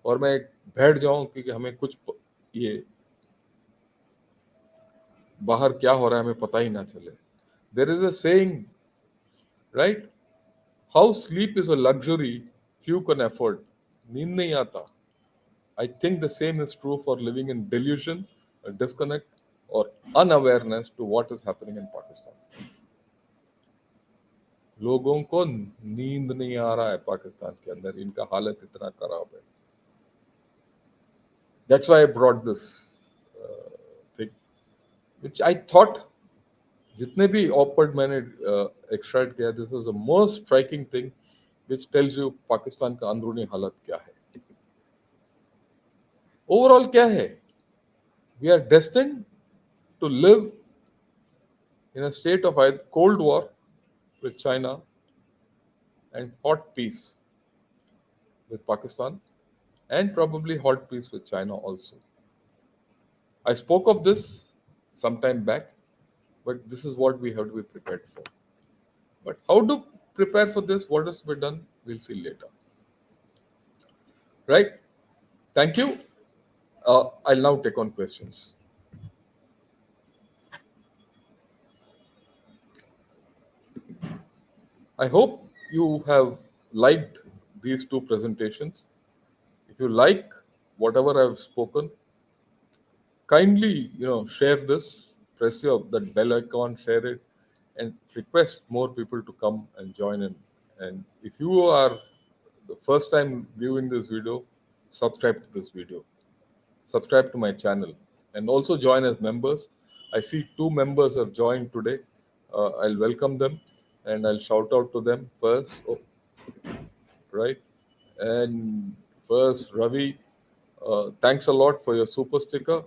और मैं बैठ जाऊं कि हमें कुछ ये बाहर क्या हो रहा है हमें पता ही ना चले. There is a saying, right? How sleep is a luxury few can afford. नींद नहीं आता. I think the same is true for living in delusion, a disconnect, or unawareness to what is happening in Pakistan. लोगों को नींद नहीं आ रहा है पाकिस्तान के अंदर. इनका हालत इतना खराब है. That's why I brought this thing, which I thought जितने भी ऑपर्ड मैंने एक्सट्रैक्ट किया, this was the most striking thing which tells you Pakistan का अंदरूनी हालत क्या है. ओवरऑल क्या है? We are destined to live in a state of either cold war with China and hot peace with Pakistan, and probably hot peace with China also. I spoke of this some time back, but this is what we have to be prepared for. But how to prepare for this, what has to be done, we'll see later. Right? Thank you. I'll now take on questions. I hope you have liked these two presentations. If you like whatever I've spoken, kindly share this, press that bell icon, share it, and request more people to come and join in. And if you are the first time viewing this video, subscribe to this video, subscribe to my channel, and also join as members. I see 2 members have joined today. I'll welcome them and I'll shout out to them first. Oh, right. And first, Ravi, thanks a lot for your super sticker.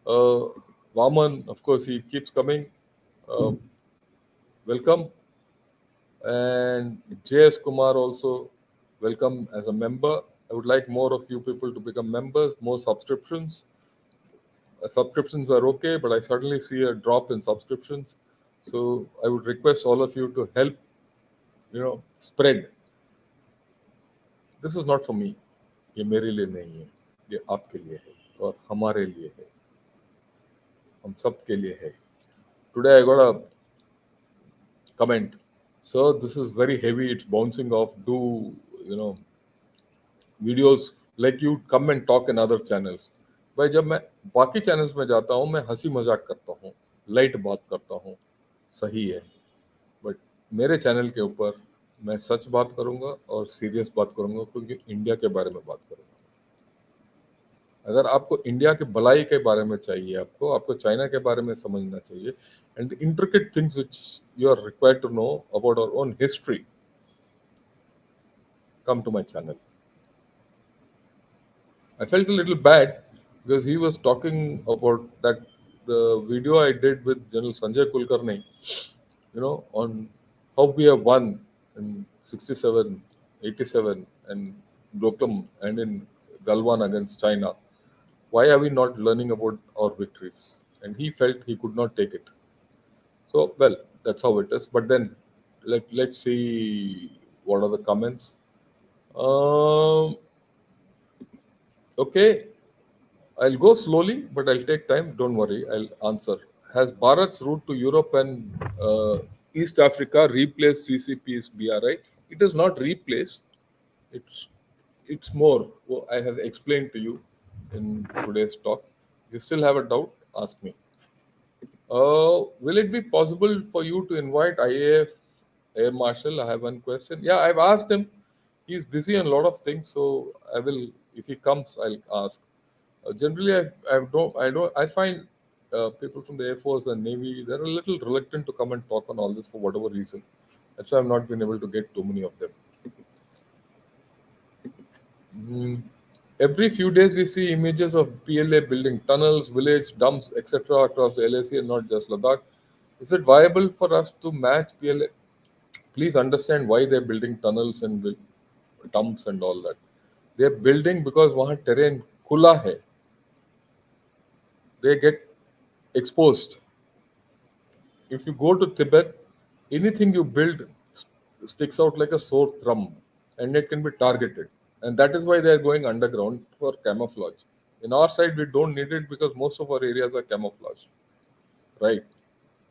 Vaman, of course, he keeps coming. Uh, welcome. And JS Kumar also, welcome as a member. I would like more of you people to become members, more subscriptions. Subscriptions were okay, but I suddenly see a drop in subscriptions. So I would request all of you to help, spread. This is not for me. ये मेरे लिए नहीं है. ये आपके लिए है और हमारे लिए है. हम सब के लिए है. Today I got a comment. So this is very heavy. It's bouncing off. Do videos like you come and talk in other channels. भाई जब मैं बाकी चैनल्स में जाता हूँ मैं हंसी मजाक करता हूँ, लाइट बात करता हूँ, सही है. बट मेरे चैनल के ऊपर मैं सच बात करूंगा और सीरियस बात करूंगा क्योंकि इंडिया के बारे में बात करूंगा. अगर आपको इंडिया के भलाई के बारे में चाहिए, आपको चाइना के बारे में समझना चाहिए, and the intricate things which you are required to know about our own history, come to my channel. I felt a little bad because he was talking about that the video I did with General Sanjay Kulkarni, on how we have won in 67, 87, and Doklam and in Galwan against China. Why are we not learning about our victories? And he felt he could not take it. So, well, that's how it is. But then, let's see what are the comments. Okay, I'll go slowly, but I'll take time. Don't worry, I'll answer. Has Bharat's route to Europe and East Africa replaced CCP's BRI? It is not replaced. It's more. Well, I have explained to you in today's talk. If you still have a doubt, ask me. Will it be possible for you to invite IAF Air Marshal? I have one question. Yeah, I've asked him. He's busy on a lot of things, so I will. If he comes, I'll ask. Generally, I find people from the Air Force and Navy, they're a little reluctant to come and talk on all this for whatever reason. That's why I've not been able to get too many of them. Every few days, we see images of PLA building tunnels, village dumps, etc. across the LAC and not just Ladakh. Is it viable for us to match PLA? Please understand why they're building tunnels and dumps and all that. They are building because वहाँ terrain खुला है. They get exposed. If you go to Tibet, anything you build sticks out like a sore thumb, and it can be targeted. And that is why they are going underground for camouflage. In our side, we don't need it because most of our areas are camouflaged, right?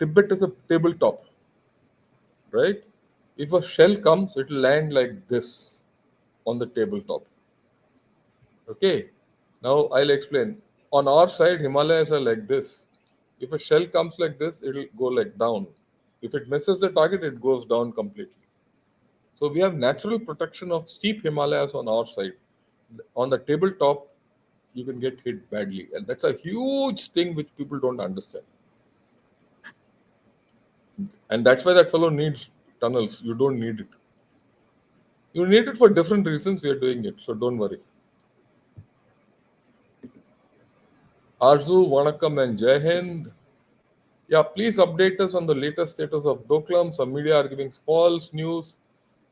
Tibet is a tabletop, right? If a shell comes, it will land like this on the tabletop. Okay. Now I'll explain. On our side, Himalayas are like this. If a shell comes like this, it will go like down. If it misses the target, it goes down completely. So we have natural protection of steep Himalayas on our side. On the tabletop, you can get hit badly, and that's a huge thing which people don't understand. And that's why that fellow needs tunnels. You don't need it. You need it for different reasons. We are doing it, so don't worry. Arzu, Wanakam, and Jai Hind. Yeah, please update us on the latest status of Doklam. Some media are giving false news,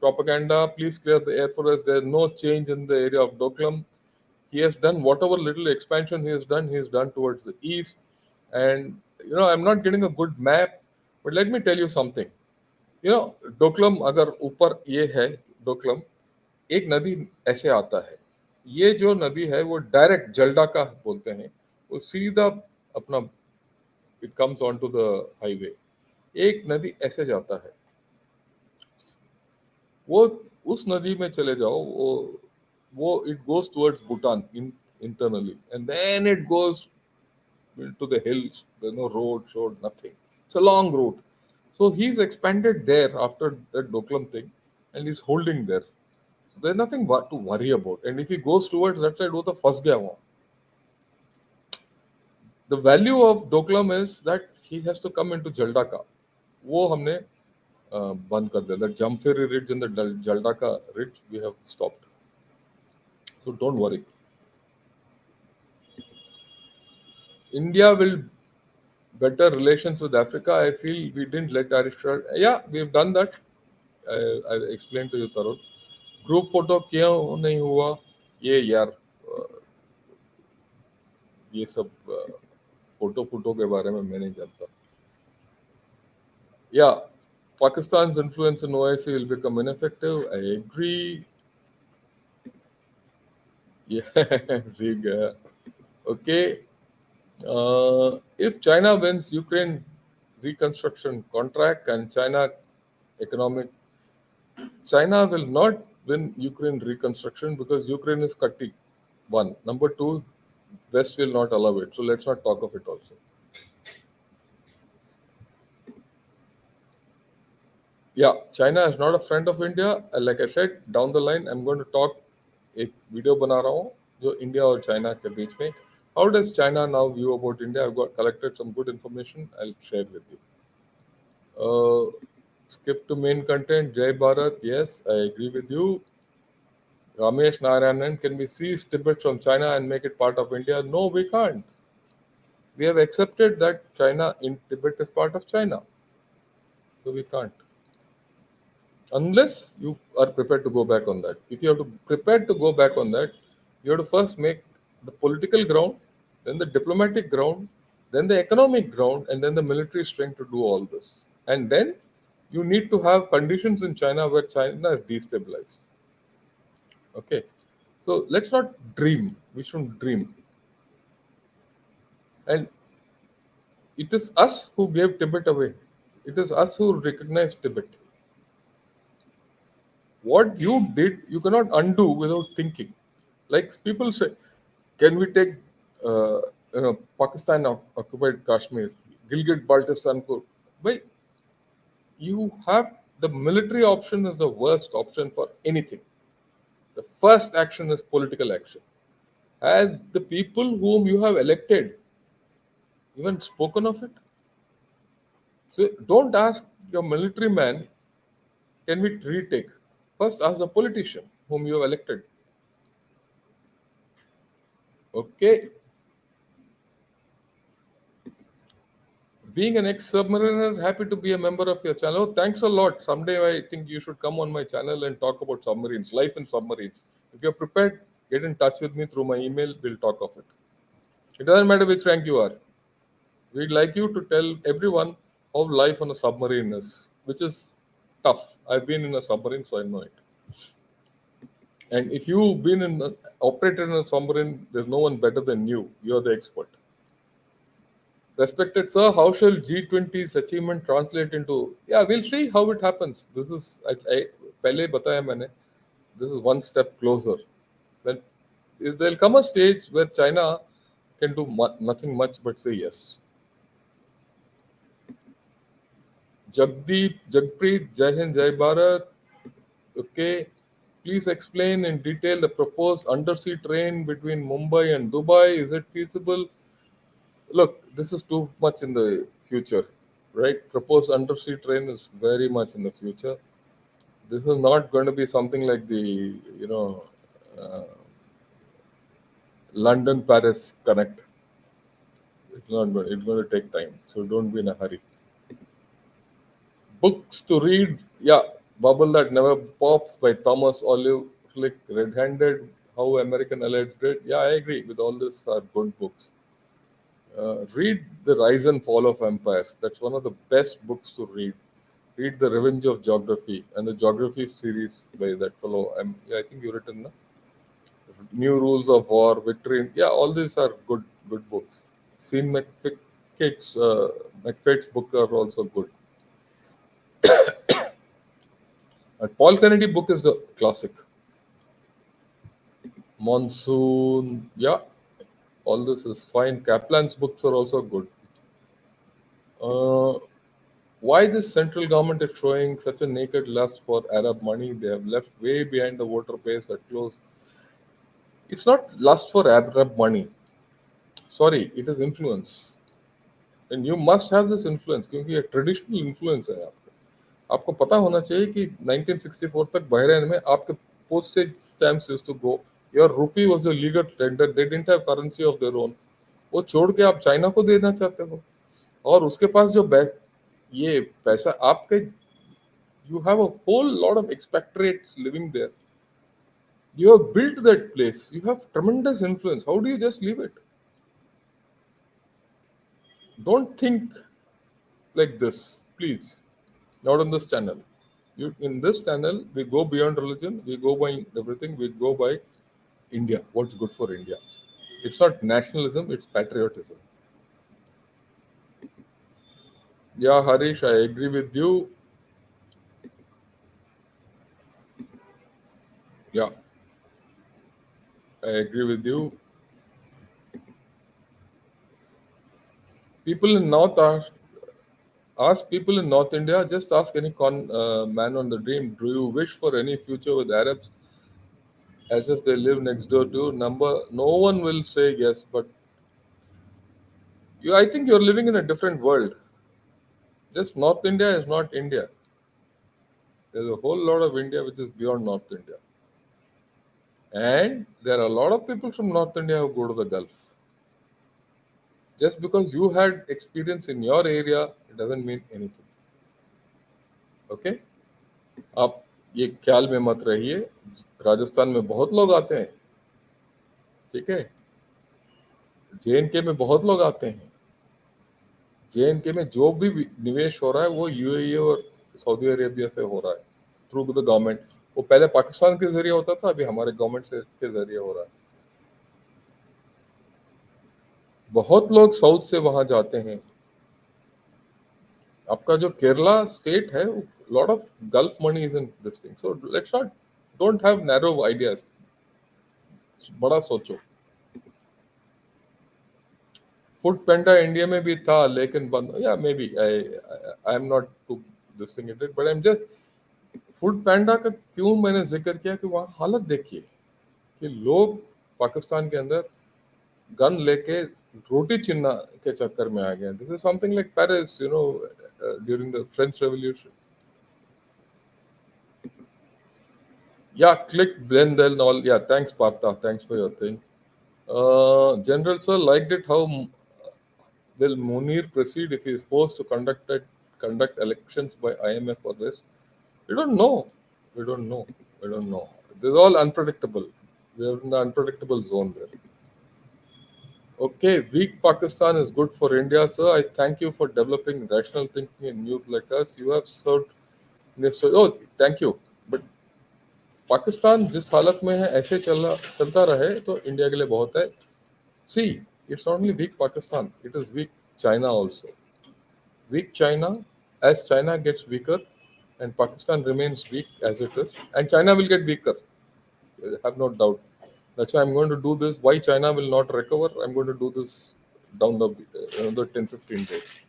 propaganda. Please clear the air for us. There is no change in the area of Doklam. He has done whatever little expansion he has done towards the east. And, I'm not getting a good map, but let me tell you something. Doklam अगर ऊपर ये है डोकलम एक नदी ऐसे आता है ये जो नदी है वो डायरेक्ट जलडा का बोलते हैं वो सीधा अपना it comes on to the highway एक नदी ऐसे जाता है वो उस नदी में चले जाओ वो it goes towards Bhutan internally and then it goes to the hills. There's no road, nothing. It's a long route. So he's expanded there after that Doklam thing and he's holding there. So there's nothing to worry about. And if he goes towards that side, वो तो फंस गया वहाँ. The value of Doklam is that he has to come into Jaldaka. वो हमने बंद कर दिया. That Jamphiri ridge and the Jaldaka ridge we have stopped. So don't worry. India will better relations with Africa. I feel we didn't let Aristotle. Yeah, we've done that. I explained to you, Tarun. Group photo क्यों नहीं हुआ ये यार ये सब photo के बारे में मैं नहीं जानता. Yeah, Pakistan's influence in OIC will become ineffective. I agree. Yeah, Zig. Okay. If China wins Ukraine reconstruction contract and China will not win Ukraine reconstruction because Ukraine is cutting. One. Number two, West will not allow it. So let's not talk of it also. Yeah, China is not a friend of India. Like I said, down the line, I'm going to talk एक video बना रहा हूँ जो India और China के बीच में. How does China now view about India? I've got collected some good information. I'll share with you. Skip to main content. Jai Bharat. Yes, I agree with you. Ramesh Narayanan, can we seize Tibet from China and make it part of India? No, we can't. We have accepted that China in Tibet is part of China. So we can't. Unless you are prepared to go back on that. If you have to prepare to go back on that, you have to first make the political ground, then the diplomatic ground, then the economic ground, and then the military strength to do all this. And then you need to have conditions in China where China is destabilized. Okay. So let's not dream. We shouldn't dream. And it is us who gave Tibet away. It is us who recognized Tibet. What you did, you cannot undo without thinking. Like people say, can we take Pakistan occupied Kashmir, Gilgit Baltistan? Wait, you have the military option is the worst option for anything. The first action is political action. Has the people whom you have elected even spoken of it? So don't ask your military man, can we retake? First ask the politician whom you have elected. Okay. Being an ex-submariner, happy to be a member of your channel. Oh, thanks a lot. Someday I think you should come on my channel and talk about submarines, life in submarines. If you're prepared, Get in touch with me through my email. We'll talk of it. It doesn't matter which rank you are. We'd like you to tell everyone how life on a submarine is, which is tough. I've been in a submarine, so I know it. And if you've been operated in a submarine, there's no one better than you. You're the expert. Respected sir, how shall G20's achievement translate into? Yeah, we'll see how it happens. This is पहले बताया मैंने. This is one step closer. Then there'll come a stage where China can do nothing much but say yes. Jagdeep, Jagpreet, Jai Hind, Jai Bharat. Okay, please explain in detail the proposed undersea train between Mumbai and Dubai. Is it feasible? Look, this is too much in the future, right? Proposed undersea train is very much in the future. This is not going to be something like the, uh, London Paris connect. It's not going. It's going to take time, so don't be in a hurry. Books to read, yeah. Bubble That Never Pops by Thomas Olive Flick, Red Handed, How American Allies Did. Yeah, I agree with all this are good books. Read The Rise and Fall of Empires. That's one of the best books to read. Read The Revenge of Geography and the Geography series by that fellow. I think you written New Rules of War, Victory. Yeah, all these are good books. Sean McFate's book are also good. And Paul Kennedy book is the classic. Monsoon, yeah, all this is fine. Kaplan's books are also good. Uh, why this central government is showing such a naked lust for Arab money? They have left way behind the voter base at close. It's not lust for Arab money. Sorry, it is influence. And you must have this influence क्योंकि ये traditional influence है आपका. आपको पता होना चाहिए कि 1964 तक बहरीन में आपके postage stamps used to go. Your rupee was the legal tender. They didn't have currency of their own. वो छोड़ के आप चाइना को देना चाहते हो और उसके पास जो ये पैसा आपके, you have a whole lot of expatriates living there. You have built that place. You have tremendous influence. How do you just leave it? Don't think like this, please. Not on this channel. In this channel, we go beyond religion. We go by everything. We go by India. What's good for India? It's not nationalism. It's patriotism. Yeah, Harish, I agree with you. Yeah, I agree with you. People in North are ask people in North India. Just ask any man on the dream. Do you wish for any future with Arabs, as if they live next door to you? No one will say yes, but I think you're living in a different world. Just North India is not India. There's a whole lot of India which is beyond North India. And there are a lot of people from North India who go to the Gulf. Just because you had experience in your area, it doesn't mean anything. Okay? आप ये ख्याल में मत रहिए. राजस्थान में बहुत लोग आते हैं, ठीक है. JNK में बहुत लोग आते हैं. JNK में जो भी निवेश हो रहा है वो UAE और सऊदी अरेबिया से हो रहा है थ्रू द गवर्नमेंट. वो पहले पाकिस्तान के जरिए होता था, अभी हमारे गवर्नमेंट के जरिए हो रहा है. बहुत लोग साउथ से वहां जाते हैं. आपका जो केरला स्टेट है, lot of gulf money is in this thing. So let's not, don't have narrow ideas. बड़ा सोचो. फूड पेंडा इंडिया में भी था लेकिन बंद. या maybe I am not to this thing it, but I am just. Foodpanda का क्यों मैंने जिक्र किया कि वहाँ हालत देखिए कि लोग पाकिस्तान के अंदर गन लेके रोटी छीनना के चक्कर में आ गए. This is something like Paris, during the French revolution. Yeah, click blend and all. Yeah, thanks Partha, thanks for your thing. General sir liked it. How will Munir proceed if he is forced to conduct elections by IMF or this? We don't know. We don't know. This is all unpredictable. We are in the unpredictable zone there. Okay, weak Pakistan is good for India, sir. I thank you for developing rational thinking in youth like us. You have served this. Oh, thank you. But Pakistan जिस हालत में है ऐसे चलता रहे तो India के लिए बहुत है. See, it's not only weak Pakistan, it is weak China also. Weak China, as China gets weaker and Pakistan remains weak as it is, and China will get weaker, I have no doubt. That's why I'm going to do this. Why China will not recover, I'm going to do this down the another 10-15 days.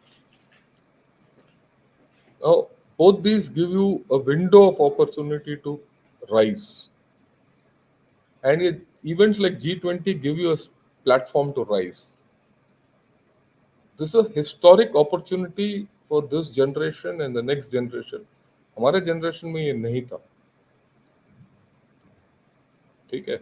Now, both these give you a window of opportunity to rise. And events like G20 give you a platform to rise. This is a historic opportunity for this generation and the next generation. हमारे generation में ये नहीं था. ठीक है.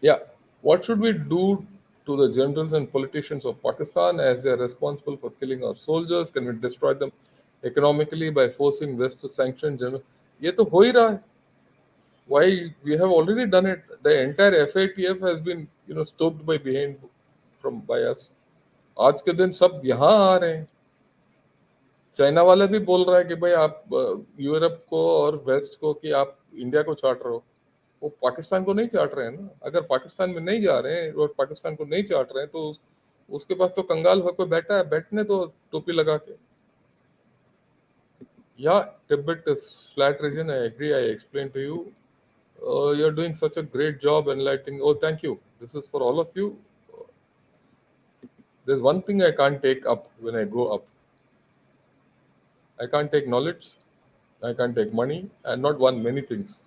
Yeah. What should we do to the generals and politicians of Pakistan as they are responsible for killing our soldiers? Can we destroy them economically by forcing West to sanction general? ये तो हो ही रहा है. Why we have already done it. The entire FATF has been stopped by behind by us. आज के दिन सब यहाँ आ रहे हैं. चाइना वाला भी बोल रहा है कि भाई आप यूरोप को और वेस्ट को कि आप इंडिया को चाट रहे हो. वो पाकिस्तान को नहीं चाट रहे हैं ना. अगर पाकिस्तान में नहीं जा रहे हैं और पाकिस्तान को नहीं चाट रहे हैं तो उसके पास तो कंगाल होकर बैठा है. बैठने तो टोपी लगा के. या Tibet is flat region. I agree. I explained to you. You're doing such a great job enlightening. Oh, thank you. This is for all of you. There's one thing I can't take up when I go up. I can't take knowledge. I can't take money. And not one, many things.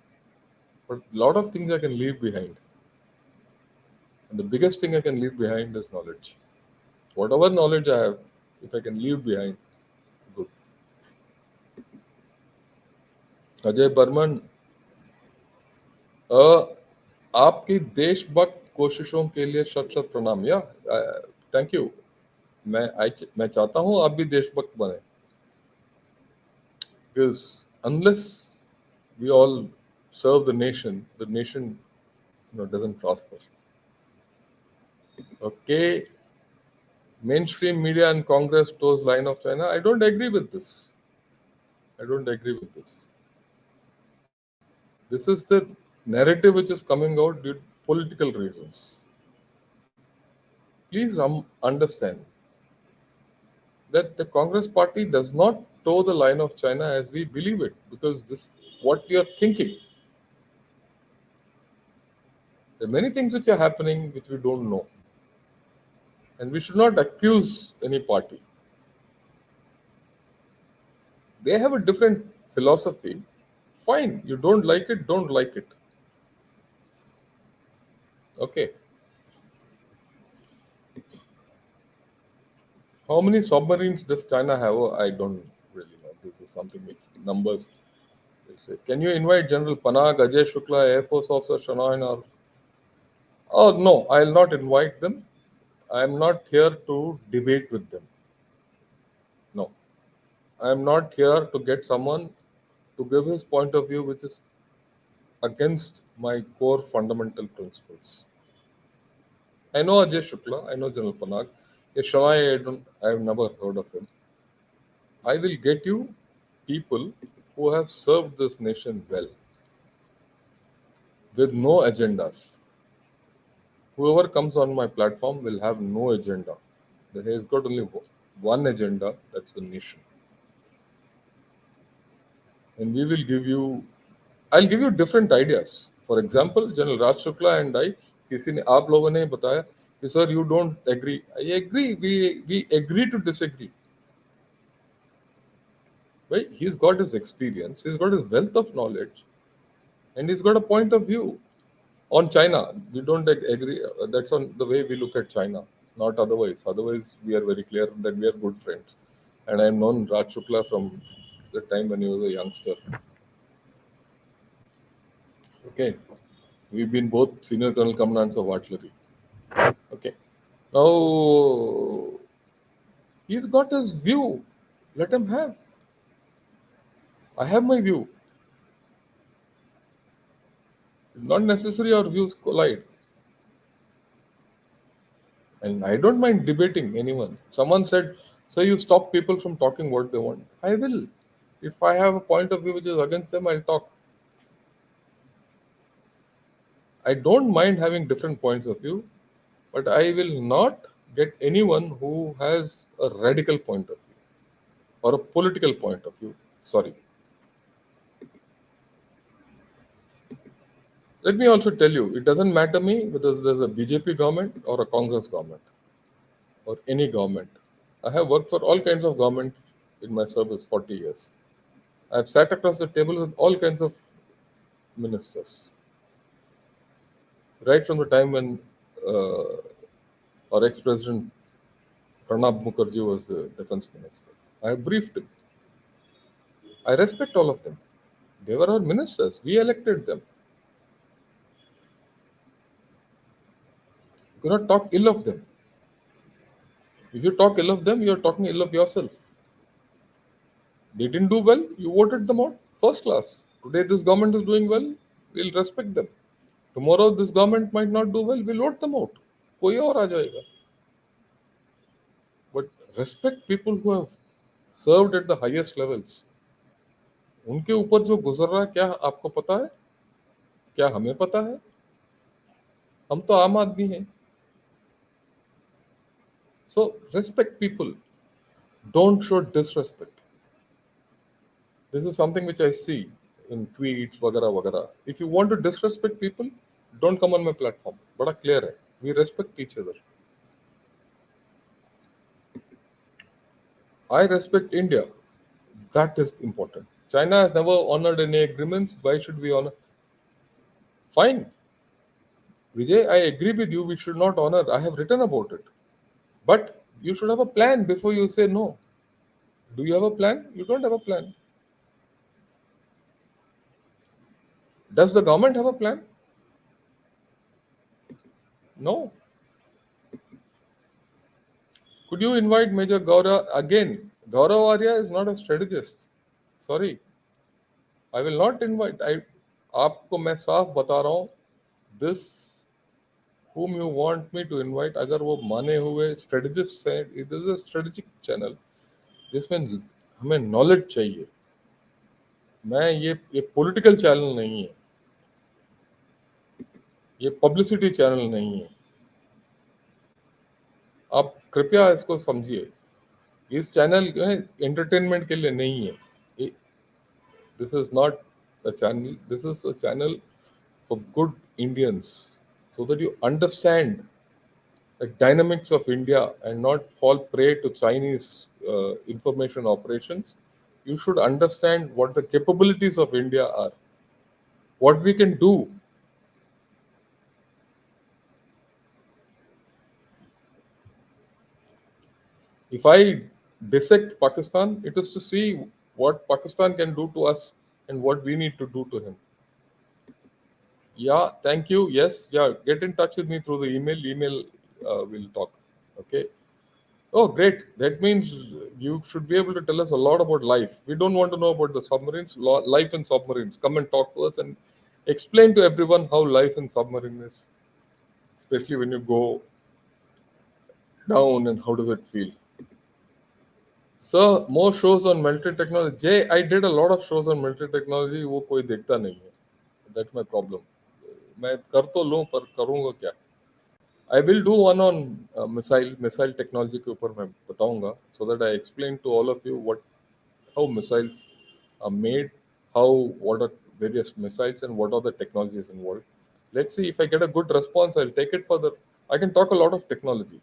But a lot of things I can leave behind. And the biggest thing I can leave behind is knowledge. Whatever knowledge I have, if I can leave behind, good. Ajay Burman, आपकी देशभक्त कोशिशों के लिए शत शत प्रणाम. या thank you. मैं चाहता हूं आप भी देशभक्त बने. Because unless we all serve the nation doesn't prosper. Okay. Mainstream media and Congress toes line of China. I don't agree with this. This is the narrative which is coming out due to political reasons. Please understand that the Congress party does not toe the line of China as we believe it, because this what you're thinking. There are many things which are happening which we don't know. And we should not accuse any party. They have a different philosophy. Fine, you don't like it, don't like it. Okay. How many submarines does China have? I don't really know. This is something which numbers. Can you invite General Panag, Ajay Shukla, Air Force Officer Shanayan, or... Oh, no, I'll not invite them. I'm not here to debate with them. No. I'm not here to get someone to give his point of view which is against my core fundamental principles. I know Ajay Shukla, I know General Panag. Shanayan, I've never heard of him. I will get you people who have served this nation well, with no agendas. Whoever comes on my platform will have no agenda. He has got only one agenda, that's the nation. And we will give you, I'll give you different ideas. For example, General Raj Shukla and I, किसी ने आप लोगों ने बताया कि sir you don't agree. I agree. We agree to disagree. Right? He's got his experience, he's got his wealth of knowledge, and he's got a point of view on China. We don't agree. That's on the way we look at China, not otherwise. Otherwise, we are very clear that we are good friends. And I've known Raj Shukla from the time when he was a youngster. Okay. We've been both senior colonel commandants of artillery. Okay. Now, he's got his view. Let him have. I have my view. Not necessary our views collide. And I don't mind debating anyone. Someone said, so you stop people from talking what they want. I will. If I have a point of view which is against them, I'll talk. I don't mind having different points of view, but I will not get anyone who has a radical point of view or a political point of view. Sorry. Let me also tell you, it doesn't matter me whether there's a BJP government or a Congress government or any government. I have worked for all kinds of government in my service, 40 years. I've sat across the table with all kinds of ministers, right from the time when uh, our ex-president Pranab Mukherjee was the defense minister. I briefed him. I respect all of them. They were our ministers. We elected them. You cannot talk ill of them. If you talk ill of them, you are talking ill of yourself. They didn't do well, you voted them out. First class. Today this government is doing well, we'll respect them. Tomorrow this government might not do well, we'll vote them out. कोई और आ जाएगा. But respect people who have served at the highest levels. उनके ऊपर जो गुजर रहा है क्या आपको पता है? क्या हमें पता है? हम तो आम आदमी हैं. So respect people. Don't show disrespect. This is something which I see in tweets, वगैरह वगैरह. If you want to disrespect people, don't come on my platform. बड़ा clear है. We respect each other. I respect India. That is important. China has never honored any agreements. Why should we honor? Fine. Vijay, I agree with you. We should not honor. I have written about it. But you should have a plan before you say no. Do you have a plan? You don't have a plan. Does the government have a plan? No. Could you invite Major Gaurav again? Gaurav Arya is not a strategist. Sorry, I will not invite. I आपको मैं साफ बता रहा हूँ. This whom you want me to invite, अगर वो माने हुए strategists हैं, it is a strategic channel. जिसमें हमें knowledge चाहिए. मैं ये political channel नहीं है. ये publicity channel नहीं है. आप कृपया इसको समझिए. इस चैनल एंटरटेनमेंट के लिए नहीं है. This is not a channel. This is a channel for good Indians, so that you understand the dynamics of India and not fall prey to Chinese information operations. You should understand what the capabilities of India are, what we can do. If I dissect Pakistan, it is to see what Pakistan can do to us and what we need to do to him. Yeah, thank you. Yes, yeah, get in touch with me through the email. Email, we'll talk. Okay. Oh, great. That means you should be able to tell us a lot about life. We don't want to know about the submarines, life in submarines. Come and talk to us and explain to everyone how life in submarine is, especially when you go down and how does it feel. So, more shows on military technology. Jay, I did a lot of shows on military technology. वो कोई देखता नहीं है. That's my problem. मैं कर तो लूँ पर करूँगा क्या? I will do one on missile technology के ऊपर मैं बताऊंगा, so that I explain to all of you how missiles are made, what are various missiles and what are the technologies involved. Let's see if I get a good response. I'll take it further. I can talk a lot of technology.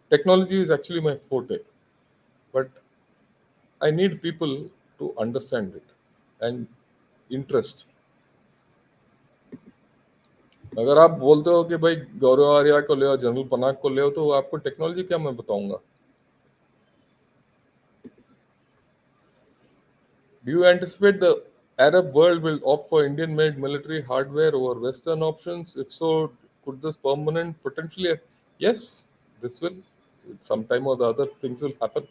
Technology is actually my forte, but I need people to understand it and interest. अगर आप बोलते हो कि भाई गौरव आर्या को ले general Panag को ले तो आपको टेक्नोलॉजी क्या मैं बताऊंगा. Do you anticipate the Arab world will opt for Indian made military hardware over Western options? If so, could this permanent potentially? Yes, this will. Sometime or the other things will happen.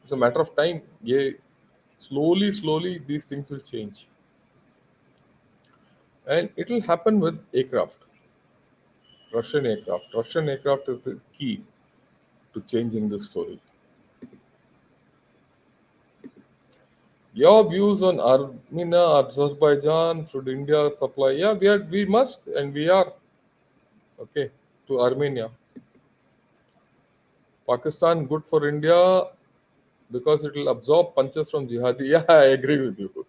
It's a matter of time. ये Slowly, slowly, these things will change. And it will happen with aircraft, Russian aircraft. Russian aircraft is the key to changing this story. Your views on Armenia, Azerbaijan, should India supply? Yeah, we must, and we are, okay, to Armenia. Pakistan, good for India because it will absorb punches from jihadi. Yeah, I agree with you.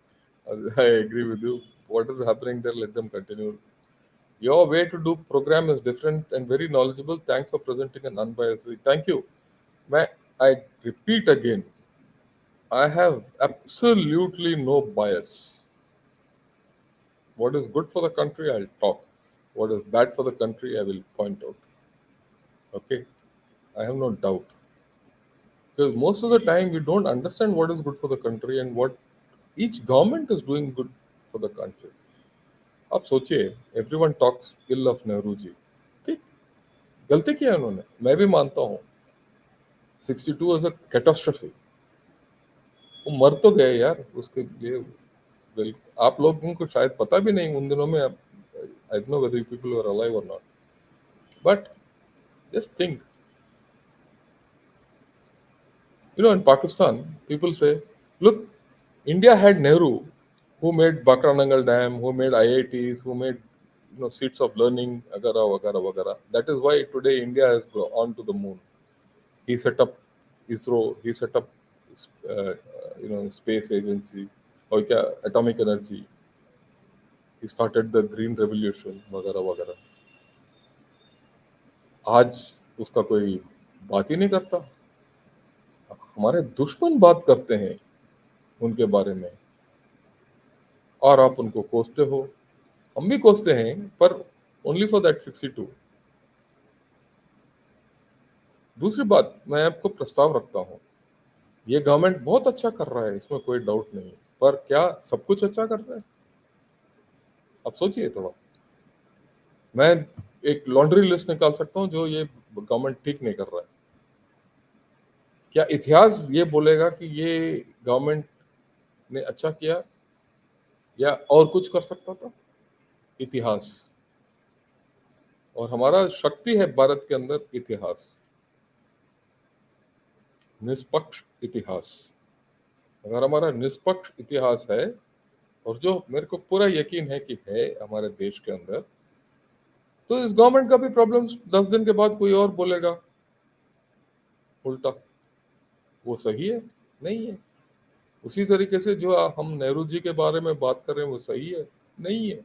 I agree with you. What is happening there, let them continue. Your way to do program is different and very knowledgeable. Thanks for presenting an unbiased way. Thank you. I repeat again, I have absolutely no bias. What is good for the country, I'll talk. What is bad for the country, I will point out. Okay? I have no doubt. Because most of the time, we don't understand what is good for the country and what each government is doing good for the country. आप सोचिए, everyone talks ill of Nehru ji. ठीक, गलती किया उन्होंने, मैं भी मानता हूँ. 62 was a catastrophe. वो मर तो गए यार उसके लिए. वेल, आप लोगों को शायद पता भी नहीं उन दिनों में. I don't know whether people were alive और not, but just think, in Pakistan people say, look, India had Nehru, who made Bakranangal Dam, who made IITs, who made seats of learning, agara wagara wagara. That is why today India has gone to the moon. He set up ISRO, he set up space agency, or atomic energy. He started the green revolution, वगैरह वगैरह. आज उसका कोई बात ही नहीं करता. हमारे दुश्मन बात करते हैं उनके बारे में और आप उनको कोसते हो. हम भी कोसते हैं, पर ओनली फॉर दैट 62. दूसरी बात, मैं आपको प्रस्ताव रखता हूँ. ये गवर्नमेंट बहुत अच्छा कर रहा है, इसमें कोई डाउट नहीं, पर क्या सब कुछ अच्छा कर रहा है? आप सोचिए थोड़ा. मैं एक लॉन्ड्री लिस्ट निकाल सकता हूँ जो ये गवर्नमेंट ठीक नहीं कर रहा है. क्या इतिहास ये बोलेगा कि ये गवर्नमेंट ने अच्छा किया या और कुछ कर सकता था? इतिहास. और हमारा शक्ति है भारत के अंदर इतिहास, निष्पक्ष इतिहास. अगर हमारा निष्पक्ष इतिहास है, और जो मेरे को पूरा यकीन है कि है हमारे देश के अंदर, तो इस गवर्नमेंट का भी प्रॉब्लम 10 दिन के बाद कोई और बोलेगा उल्टा. वो सही है? नहीं है. उसी तरीके से जो हम नेहरू जी के बारे में बात कर रहे हैं वो सही है? नहीं है.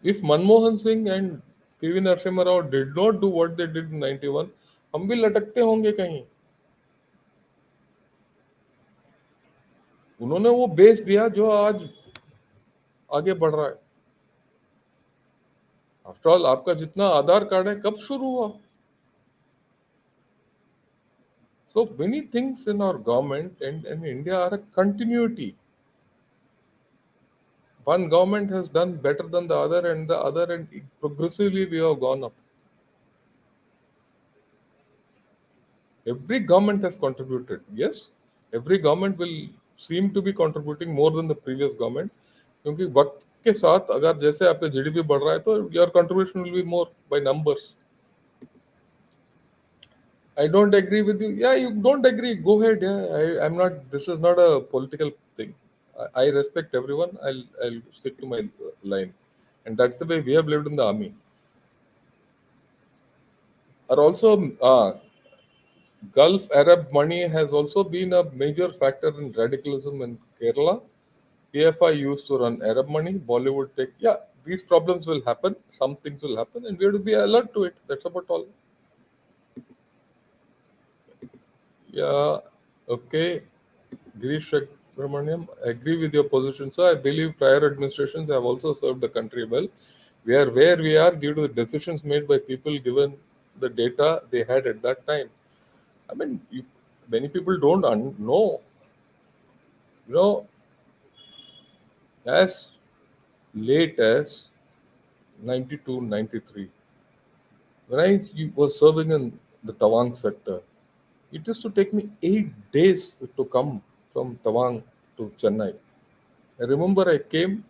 If Manmohan Singh and PV Narasimha Rao did not do what they did in 91, हम भी लटकते होंगे कहीं. उन्होंने वो बेस दिया जो आज आगे बढ़ रहा है. आफ्टर ऑल, आपका जितना आधार कार्ड है कब शुरू हुआ? So many things in our government and in India are a continuity. One government has done better than the other, and the other, and progressively we have gone up. Every government has contributed. Yes, every government will seem to be contributing more than the previous government. क्योंकि वक्त के साथ अगर जैसे आपका GDP बढ़ रहा है तो your contribution will be more by numbers. I don't agree with you. Yeah, you don't agree. Go ahead. Yeah, I'm not. This is not a political thing. I respect everyone. I'll stick to my line, and that's the way we have lived in the army. Are also Gulf Arab money has also been a major factor in radicalism in Kerala. PFI used to run Arab money. Bollywood take. Yeah, these problems will happen. Some things will happen, and we have to be alert to it. That's about all. Yeah. Okay. Girish Subramaniam, I agree with your position, sir. I believe prior administrations have also served the country well. We are where we are due to the decisions made by people given the data they had at that time. I mean, many people don't know. You know, as late as 92, 93, when I was serving in the Tawan sector, It used to take me 8 days to come from Tawang to Chennai. I remember I came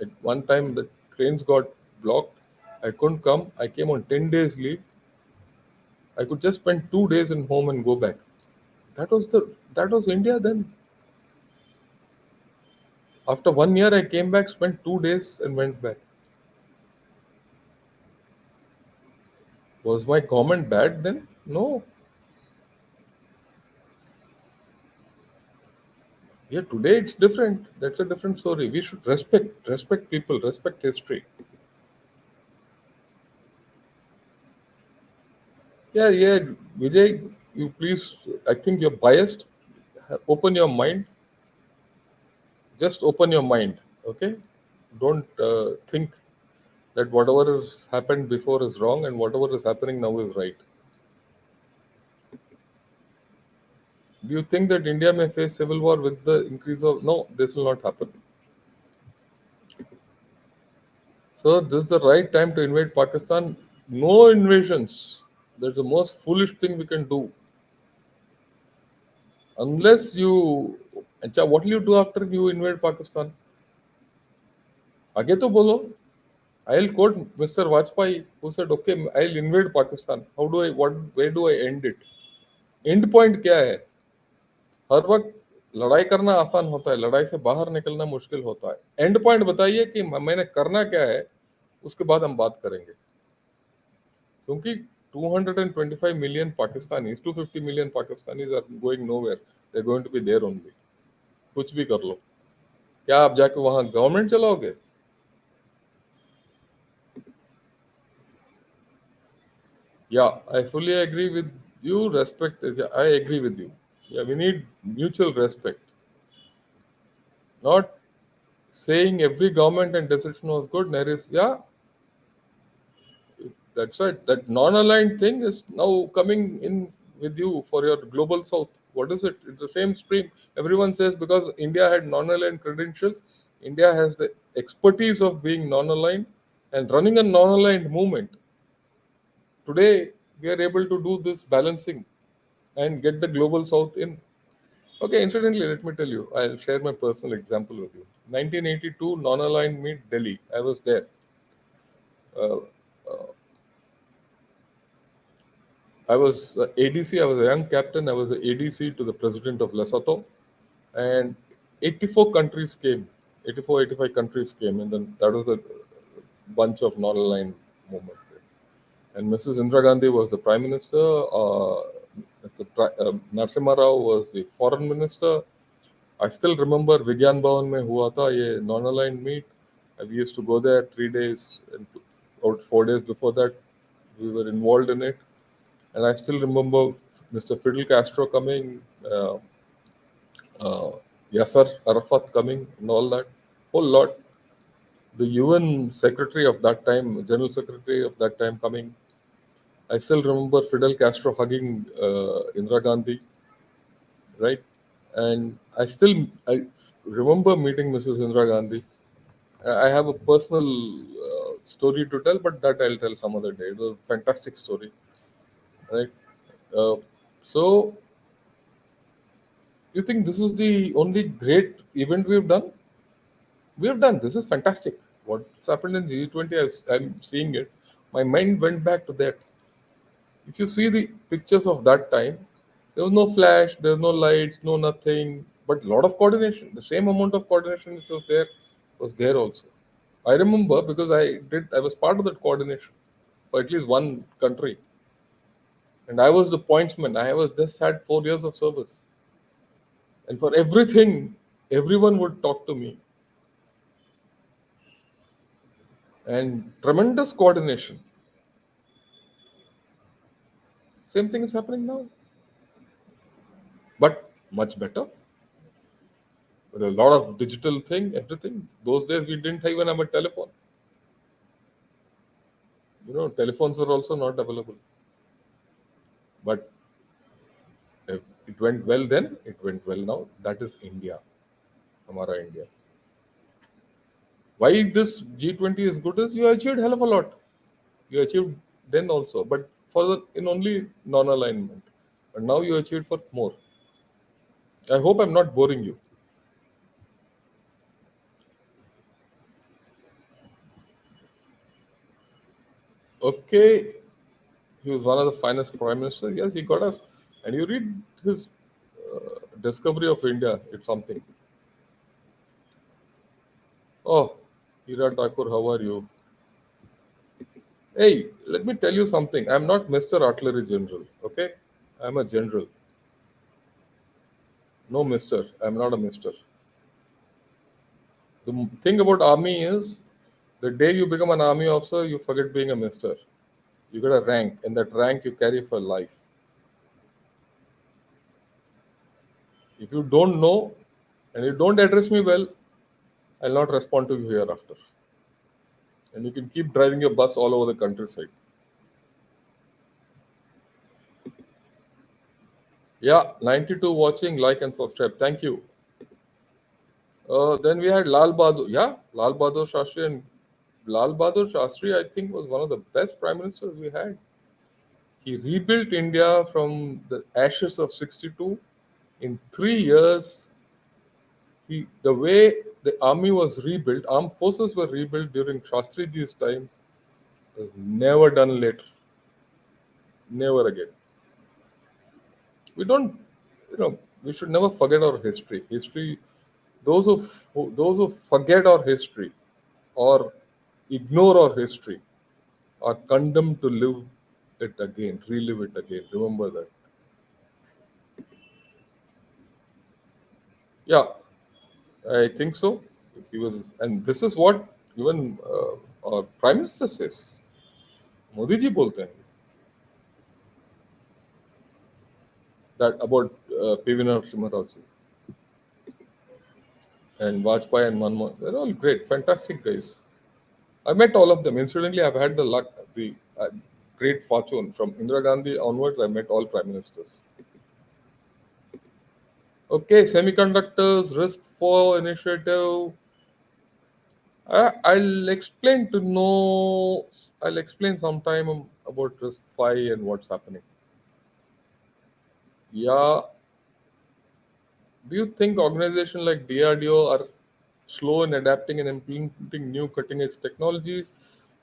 at one time, the trains got blocked. I couldn't come. I came on 10 days leave. I could just spend 2 days in home and go back. That was India then. After 1 year, I came back, spent 2 days, and went back. Was my comment bad then? No. Yeah, today it's different. That's a different story. We should respect people, respect history. Yeah, yeah, Vijay, you please. I think you're biased. Open your mind. Just open your mind. Okay. Don't think that whatever has happened before is wrong and whatever is happening now is right. Do you think that India may face civil war with the increase of? No, this will not happen. So this is the right time to invade Pakistan. No invasions. That's the most foolish thing we can do. Unless you, अच्छा, what will you do after you invade Pakistan? आगे तो बोलो. I'll quote Mr. Vajpayee, who said, "Okay, I'll invade Pakistan. How do I? What? Where do I end it? End point क्या है? हर वक्त लड़ाई करना आसान होता है, लड़ाई से बाहर निकलना मुश्किल होता है. एंड पॉइंट बताइए कि मैंने करना क्या है, उसके बाद हम बात करेंगे. क्योंकि 225 million Pakistanis, 250 million Pakistanis are going nowhere. They're going to be there only. कुछ भी कर लो. क्या आप जाके वहां गवर्नमेंट चलाओगे? Yeah, I fully agree with you. Respect. I agree with you. Yeah, we need mutual respect. Not saying every government and decision was good. There is, yeah, that's right. That non-aligned thing is now coming in with you for your global south. What is it? It's the same stream. Everyone says because India had non-aligned credentials, India has the expertise of being non-aligned and running a non-aligned movement. Today, we are able to do this balancing and get the global south in. Okay, incidentally, let me tell you, I'll share my personal example with you. 1982, non-aligned meet Delhi. I was there. Uh, I was ADC. I was a young captain. I was a ADC to the president of Lesotho, and 84 countries came. 84, 85 countries came, and then that was the bunch of non-aligned movement. And Mrs. Indira Gandhi was the prime minister. Narasimha Rao was the foreign minister. I still remember Vigyan Bhavan में हुआ था ये non-aligned meet. We used to go there 3 days, and about 4 days before that, we were involved in it. And I still remember Mr. Fidel Castro coming, uh, Yasser Arafat coming, and all that. Whole lot. The UN secretary of that time, general secretary of that time coming. I still remember Fidel Castro hugging Indira Gandhi, right? And I remember meeting Mrs. Indira Gandhi. I have a personal story to tell, but that I'll tell some other day. It was a fantastic story, right? Uh, so, you think this is the only great event we've done? We've done. This is fantastic. What's happened in G20, I'm seeing it. My mind went back to that. If you see the pictures of that time, there was no flash, there was no lights, no nothing, but a lot of coordination. The same amount of coordination which was there also. I remember because I was part of that coordination for at least one country, and I was the pointsman. I was just had 4 years of service, and for everything, everyone would talk to me, and tremendous coordination. Same thing is happening now, but much better with a lot of digital thing, everything. Those days we didn't even have a telephone. Telephones are also not available. But if it went well then, it went well now. That is India, Hamara India. Why this G20 is good is you achieved hell of a lot. You achieved then also, but in only non-alignment. and now you achieved for more. I hope I'm not boring you. Okay, he was one of the finest prime ministers. Yes, he got us. And you read his discovery of India. It's something. Oh, Hira Thakur, how are you? Hey, let me tell you something. I'm not Mr. Artillery General. Okay, I'm a general. No, Mister. I'm not a Mister. The thing about army is, the day you become an army officer, you forget being a Mister. You get a rank, and that rank you carry for life. If you don't know and you don't address me well, I'll not respond to you hereafter. And you can keep driving your bus all over the countryside. Yeah, 92 watching, like and subscribe. Thank you. Then we had Lal Bahadur. Yeah, Lal Bahadur Shastri, and Lal Bahadur Shastri, I think, was one of the best prime ministers we had. He rebuilt India from the ashes of 62 in 3 years. The way the army was rebuilt, armed forces were rebuilt during Shastriji's time, was never done later. Never again. We don't, we should never forget our history. History, those who forget our history or ignore our history are condemned to live it again, relive it again. Remember that. Yeah, I think so. He was, and this is what even our prime minister says. Modi ji bolte hain that about PV Narasimha Rao ji and Vajpayee and Manmohan. They're all great, fantastic guys. I met all of them. Incidentally, I've had the luck, the great fortune from Indira Gandhi onwards. I met all prime ministers. Okay, semiconductors, risk for initiative. I'll explain to know. I'll explain sometime about risk five and what's happening. Yeah, do you think organizations like DRDO are slow in adapting and implementing new cutting-edge technologies?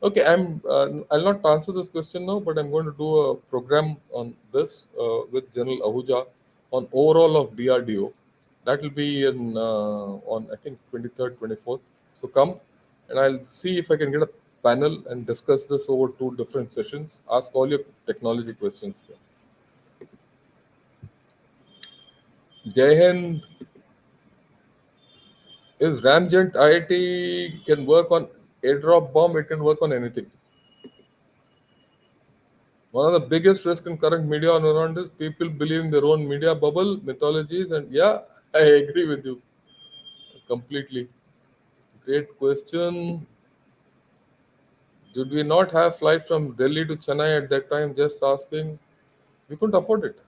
Okay, I'll not answer this question now, but I'm going to do a program on this with General Ahuja on overall of DRDO. That will be in on I think 23rd, 24th. So come, and I'll see if I can get a panel and discuss this over two different sessions. Ask all your technology questions. Jai Hind. Is Ramjet IIT can work on airdrop bomb? It can work on anything. One of the biggest risks in current media environment is people believing their own media bubble, mythologies, and yeah, I agree with you completely. Great question. Did we not have flight from Delhi to Chennai at that time? Just asking. We couldn't afford it.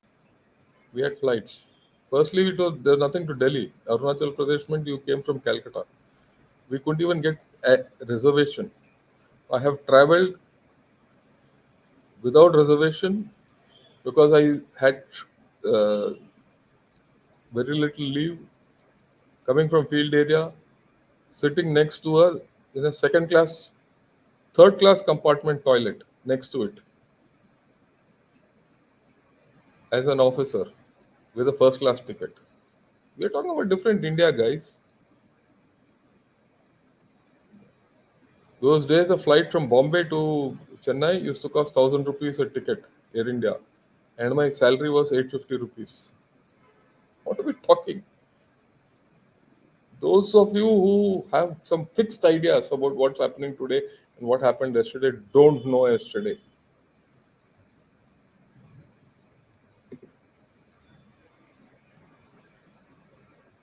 We had flights. Firstly, we told there's nothing to Delhi. Arunachal Pradesh meant you came from Calcutta. We couldn't even get a reservation. I have traveled without reservation because I had uh, very little leave coming from field area, sitting next to her in a second class, third class compartment toilet next to it as an officer with a first class ticket. We are talking about different India, guys. Those days, a flight from Bombay to Chennai used to cost 1,000 rupees a ticket, Air India, and my salary was 850 rupees. What are we talking? Those of you who have some fixed ideas about what's happening today and what happened yesterday don't know yesterday.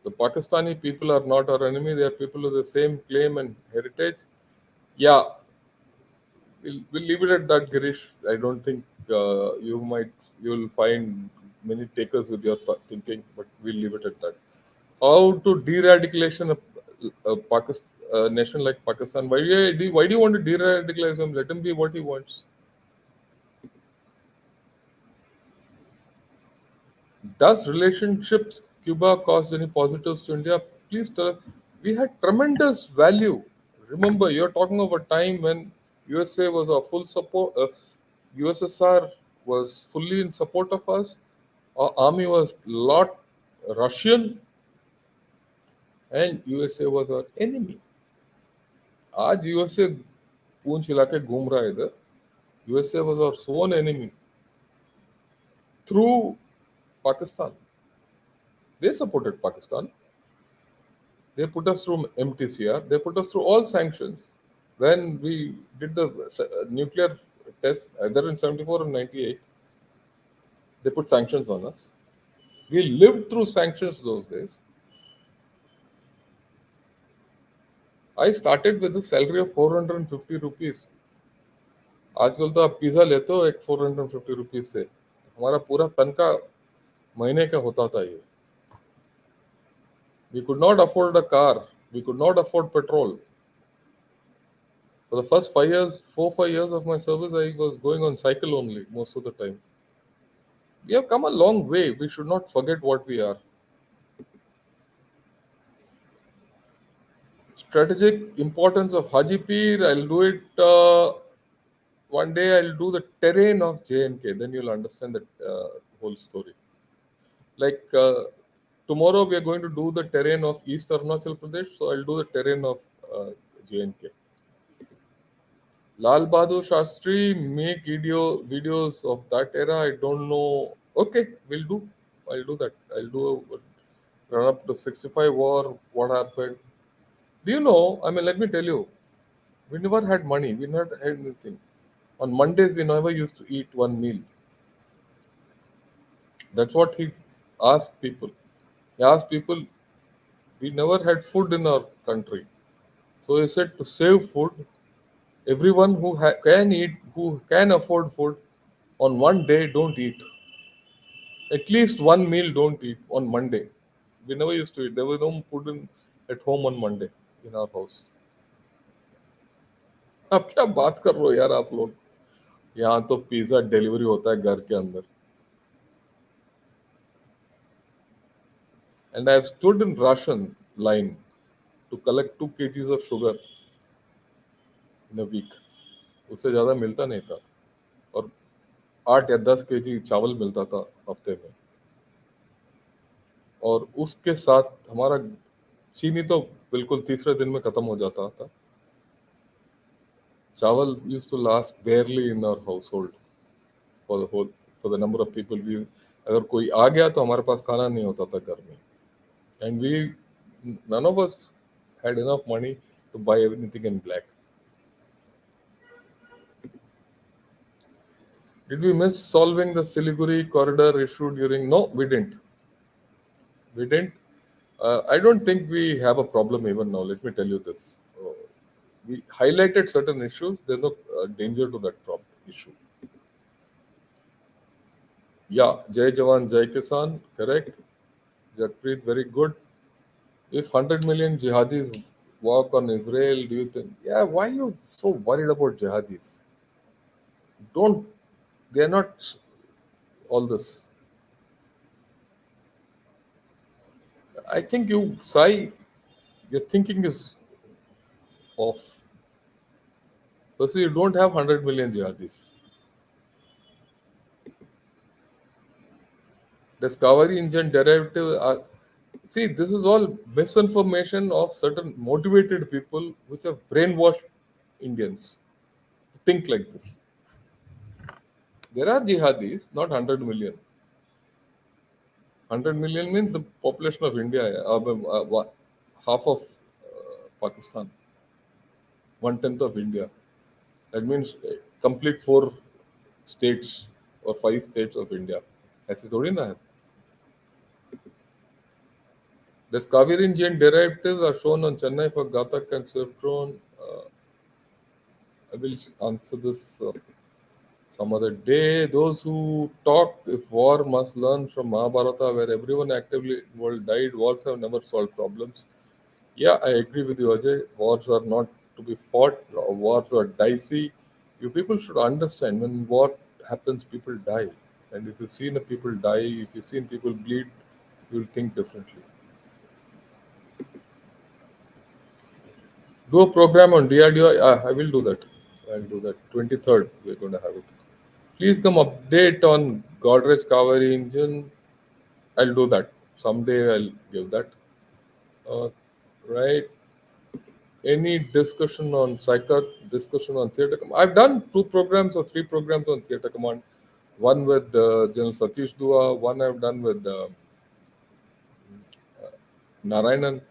The Pakistani people are not our enemy. They are people with the same claim and heritage. Yeah, we'll leave it at that, Girish. I don't think you'll find many takers with your thinking, but we'll leave it at that. How to de-radicalization a Pakistan, a nation like Pakistan? Why do you want to de-radicalize him? Let him be what he wants. Does relationships Cuba cause any positives to India? Please tell us. We had tremendous value. Remember, you're talking of a time when USA was a full support. USSR was fully in support of us. Our army was lot Russian, and USA was our enemy. आज USA पूंछ हिला के घूम रहा है इधर. USA was our sworn enemy through Pakistan. They supported Pakistan. They put us through MTCR. They put us through all sanctions. When we did the nuclear test, either in 74 or 98, they put sanctions on us. We lived through sanctions those days. I started with a salary of 450 rupees. आजकल तो आप pizza लेते हो एक 450 rupees से. हमारा पूरा तनख्वाह महीने का होता था ये. We could not afford a car. We could not afford petrol. For the first 5 years, 4 5 years of my service, I was going on cycle only most of the time. We have come a long way. We should not forget what we are. Strategic importance of Haji Pir. I'll do it one day. I'll do the terrain of JNK. Then you'll understand the whole story. Like tomorrow, we are going to do the terrain of East Arunachal Pradesh. So I'll do the terrain of JNK. Lal Bahadur Shastri make videos of that era. I don't know. Okay, we'll do. I'll do that. I'll do a run up to 65 war. What happened? Do you know? I mean, let me tell you. We never had money. We never had anything. On Mondays, we never used to eat one meal. That's what he asked people. He asked people. We never had food in our country. So he said to save food, everyone who can eat, who can afford food, on one day don't eat. At least one meal don't eat on Monday. We never used to eat. There was no food at home on Monday in our house. अब क्या बात कर रहे हो यार आप लोग. यहाँ तो पिज्जा डिलीवरी होता है घर के अंदर. And I have stood in ration line to collect 2 kgs of sugar in a week. उससे ज़्यादा मिलता नहीं था. और 8 या 10 kg चावल मिलता था हफ्ते में. और उसके साथ हमारा चीनी तो बिल्कुल तीसरे दिन में खत्म हो जाता था. चावल used to last barely in our household for the number of people we. अगर कोई आ गया तो हमारे पास खाना नहीं होता था घर में. And none of us had enough money to buy everything in black. Did we miss solving the Siliguri corridor issue during? No, we didn't. We didn't. I don't think we have a problem even now. Let me tell you this. We highlighted certain issues. There's no danger to that issue. Yeah, Jai Jawan, Jai Kisan, correct. Jakpreet, very good. If 100 million jihadis walk on Israel, do you think? Yeah, why are you so worried about jihadis? Don't. They're not all this. I think your thinking is off. Firstly, you don't have 100 million jihadis. Discovery engine derivative are. See, this is all misinformation of certain motivated people which have brainwashed Indians to think like this. There are jihadis, not 100 million. 100 million means the population of India, half of Pakistan, 1/10 of India. That means complete 4 states or 5 states of India. ऐसे थोड़ी ना है. The Kaviringian derivatives are shown on Chennai for Gatak and Swiftron. I will answer this some other day. Those who talk if war must learn from Mahabharata, where everyone actively involved died. Wars have never solved problems. Yeah, I agree with you, Ajay. Wars are not to be fought. Wars are dicey. You people should understand when war happens, people die. And if you've seen the people die, if you've seen people bleed, you'll think differently. Do a program on DRDO. I will do that. I'll do that. 23rd, we're going to have it. Please come update on Godrej Kaveri engine. I'll do that. Someday I'll give that. Uh, right. Any discussion on psycho, discussion on theatre command? I've done 2 programs or 3 programs on theatre command. One with General Satish Dua, one I've done with Narayanan,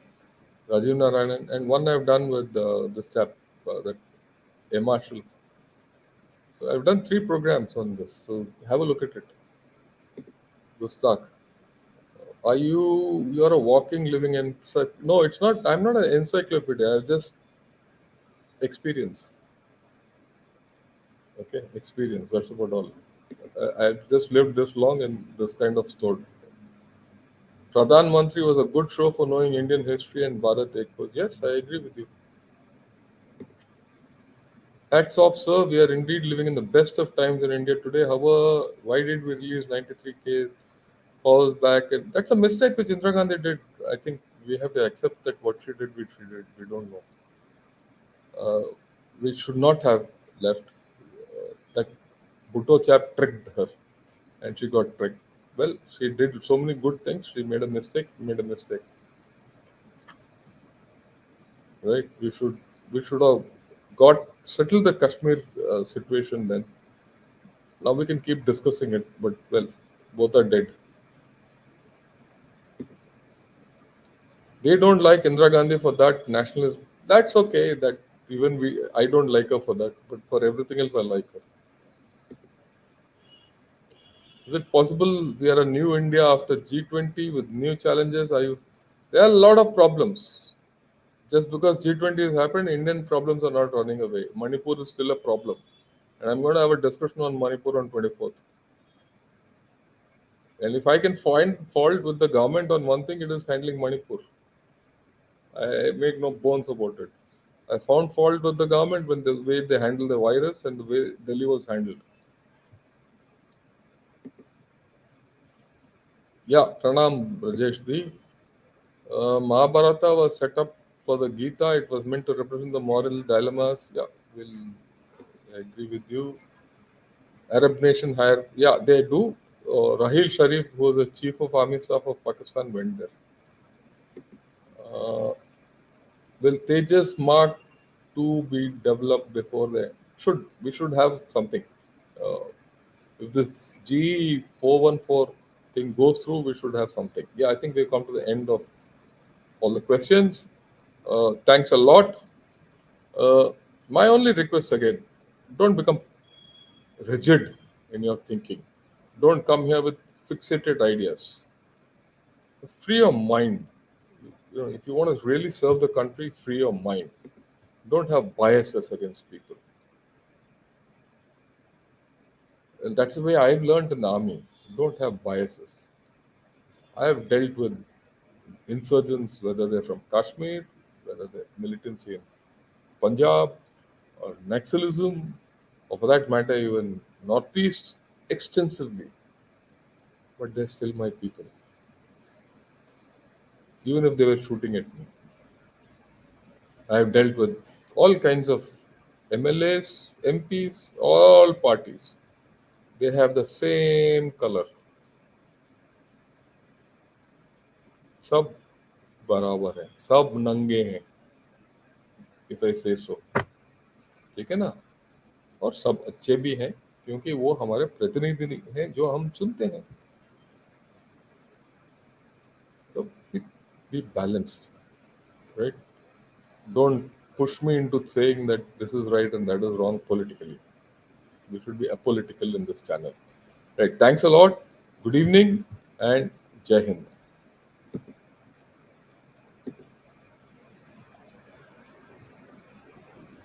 Rajiv Narayanan, and one I've done with this chap, that A. Marshall. So I've done 3 programs on this. So have a look at it. Gustak. Are you're a walking, living no, it's not. I'm not an encyclopedia. I've just experience. Okay, experience. That's about all. I've just lived this long in this kind of store. Pradhan Mantri was a good show for knowing Indian history and Bharat Ekho. Yes, I agree with you. Hats off, sir. We are indeed living in the best of times in India today. However, why did we release 93K falls back? And that's a mistake which Indira Gandhi did. I think we have to accept that what she did, which she did. We don't know. We should not have left. That Bhutto chap tricked her, and she got tricked. Well, she did so many good things. She made a mistake. Made a mistake. Right? We should have got settled the Kashmir situation then. Now we can keep discussing it, but well, both are dead. They don't like Indira Gandhi for that nationalism. That's okay. That even I don't like her for that, but for everything else, I like her. Is it possible we are a new India after G20 with new challenges? There are a lot of problems. Just because G20 has happened, Indian problems are not running away. Manipur is still a problem. And I'm going to have a discussion on Manipur on 24th. And if I can find fault with the government on one thing, it is handling Manipur. I make no bones about it. I found fault with the government when the way they handled the virus and the way Delhi was handled. Yeah, Pranam Rajesh Di. Mahabharata was set up for the Gita. It was meant to represent the moral dilemmas. Yeah, I agree with you. Arab nation hire. Yeah, they do. Rahil Sharif, who was the chief of army staff of Pakistan, went there. Uh, will Tejas Mark 2 be developed before the should we should have something. Uh, if this G414 thing goes through, we should have something. Yeah, I think we've come to the end of all the questions. Thanks a lot. Uh, my only request again, don't become rigid in your thinking. Don't come here with fixated ideas. Free your mind. If you want to really serve the country, free your mind. Don't have biases against people. And that's the way I've learned in the army. Don't have biases. I have dealt with insurgents, whether they're from Kashmir, whether they're militancy in Punjab, or Naxalism, or for that matter, even Northeast, extensively. But they're still my people, even if they were shooting at me. I have dealt with all kinds of MLAs, MPs, all parties. They have the same color. सब बराबर है, सब नंगे हैं, if I say so. ठीक है ना? और सब अच्छे भी हैं क्योंकि वो हमारे प्रतिनिधि हैं जो हम चुनते हैं. So be balanced, right? Don't push me into saying that this is right and that is wrong politically. We should be apolitical in this channel. Right. Thanks a lot. Good evening and Jai Hind.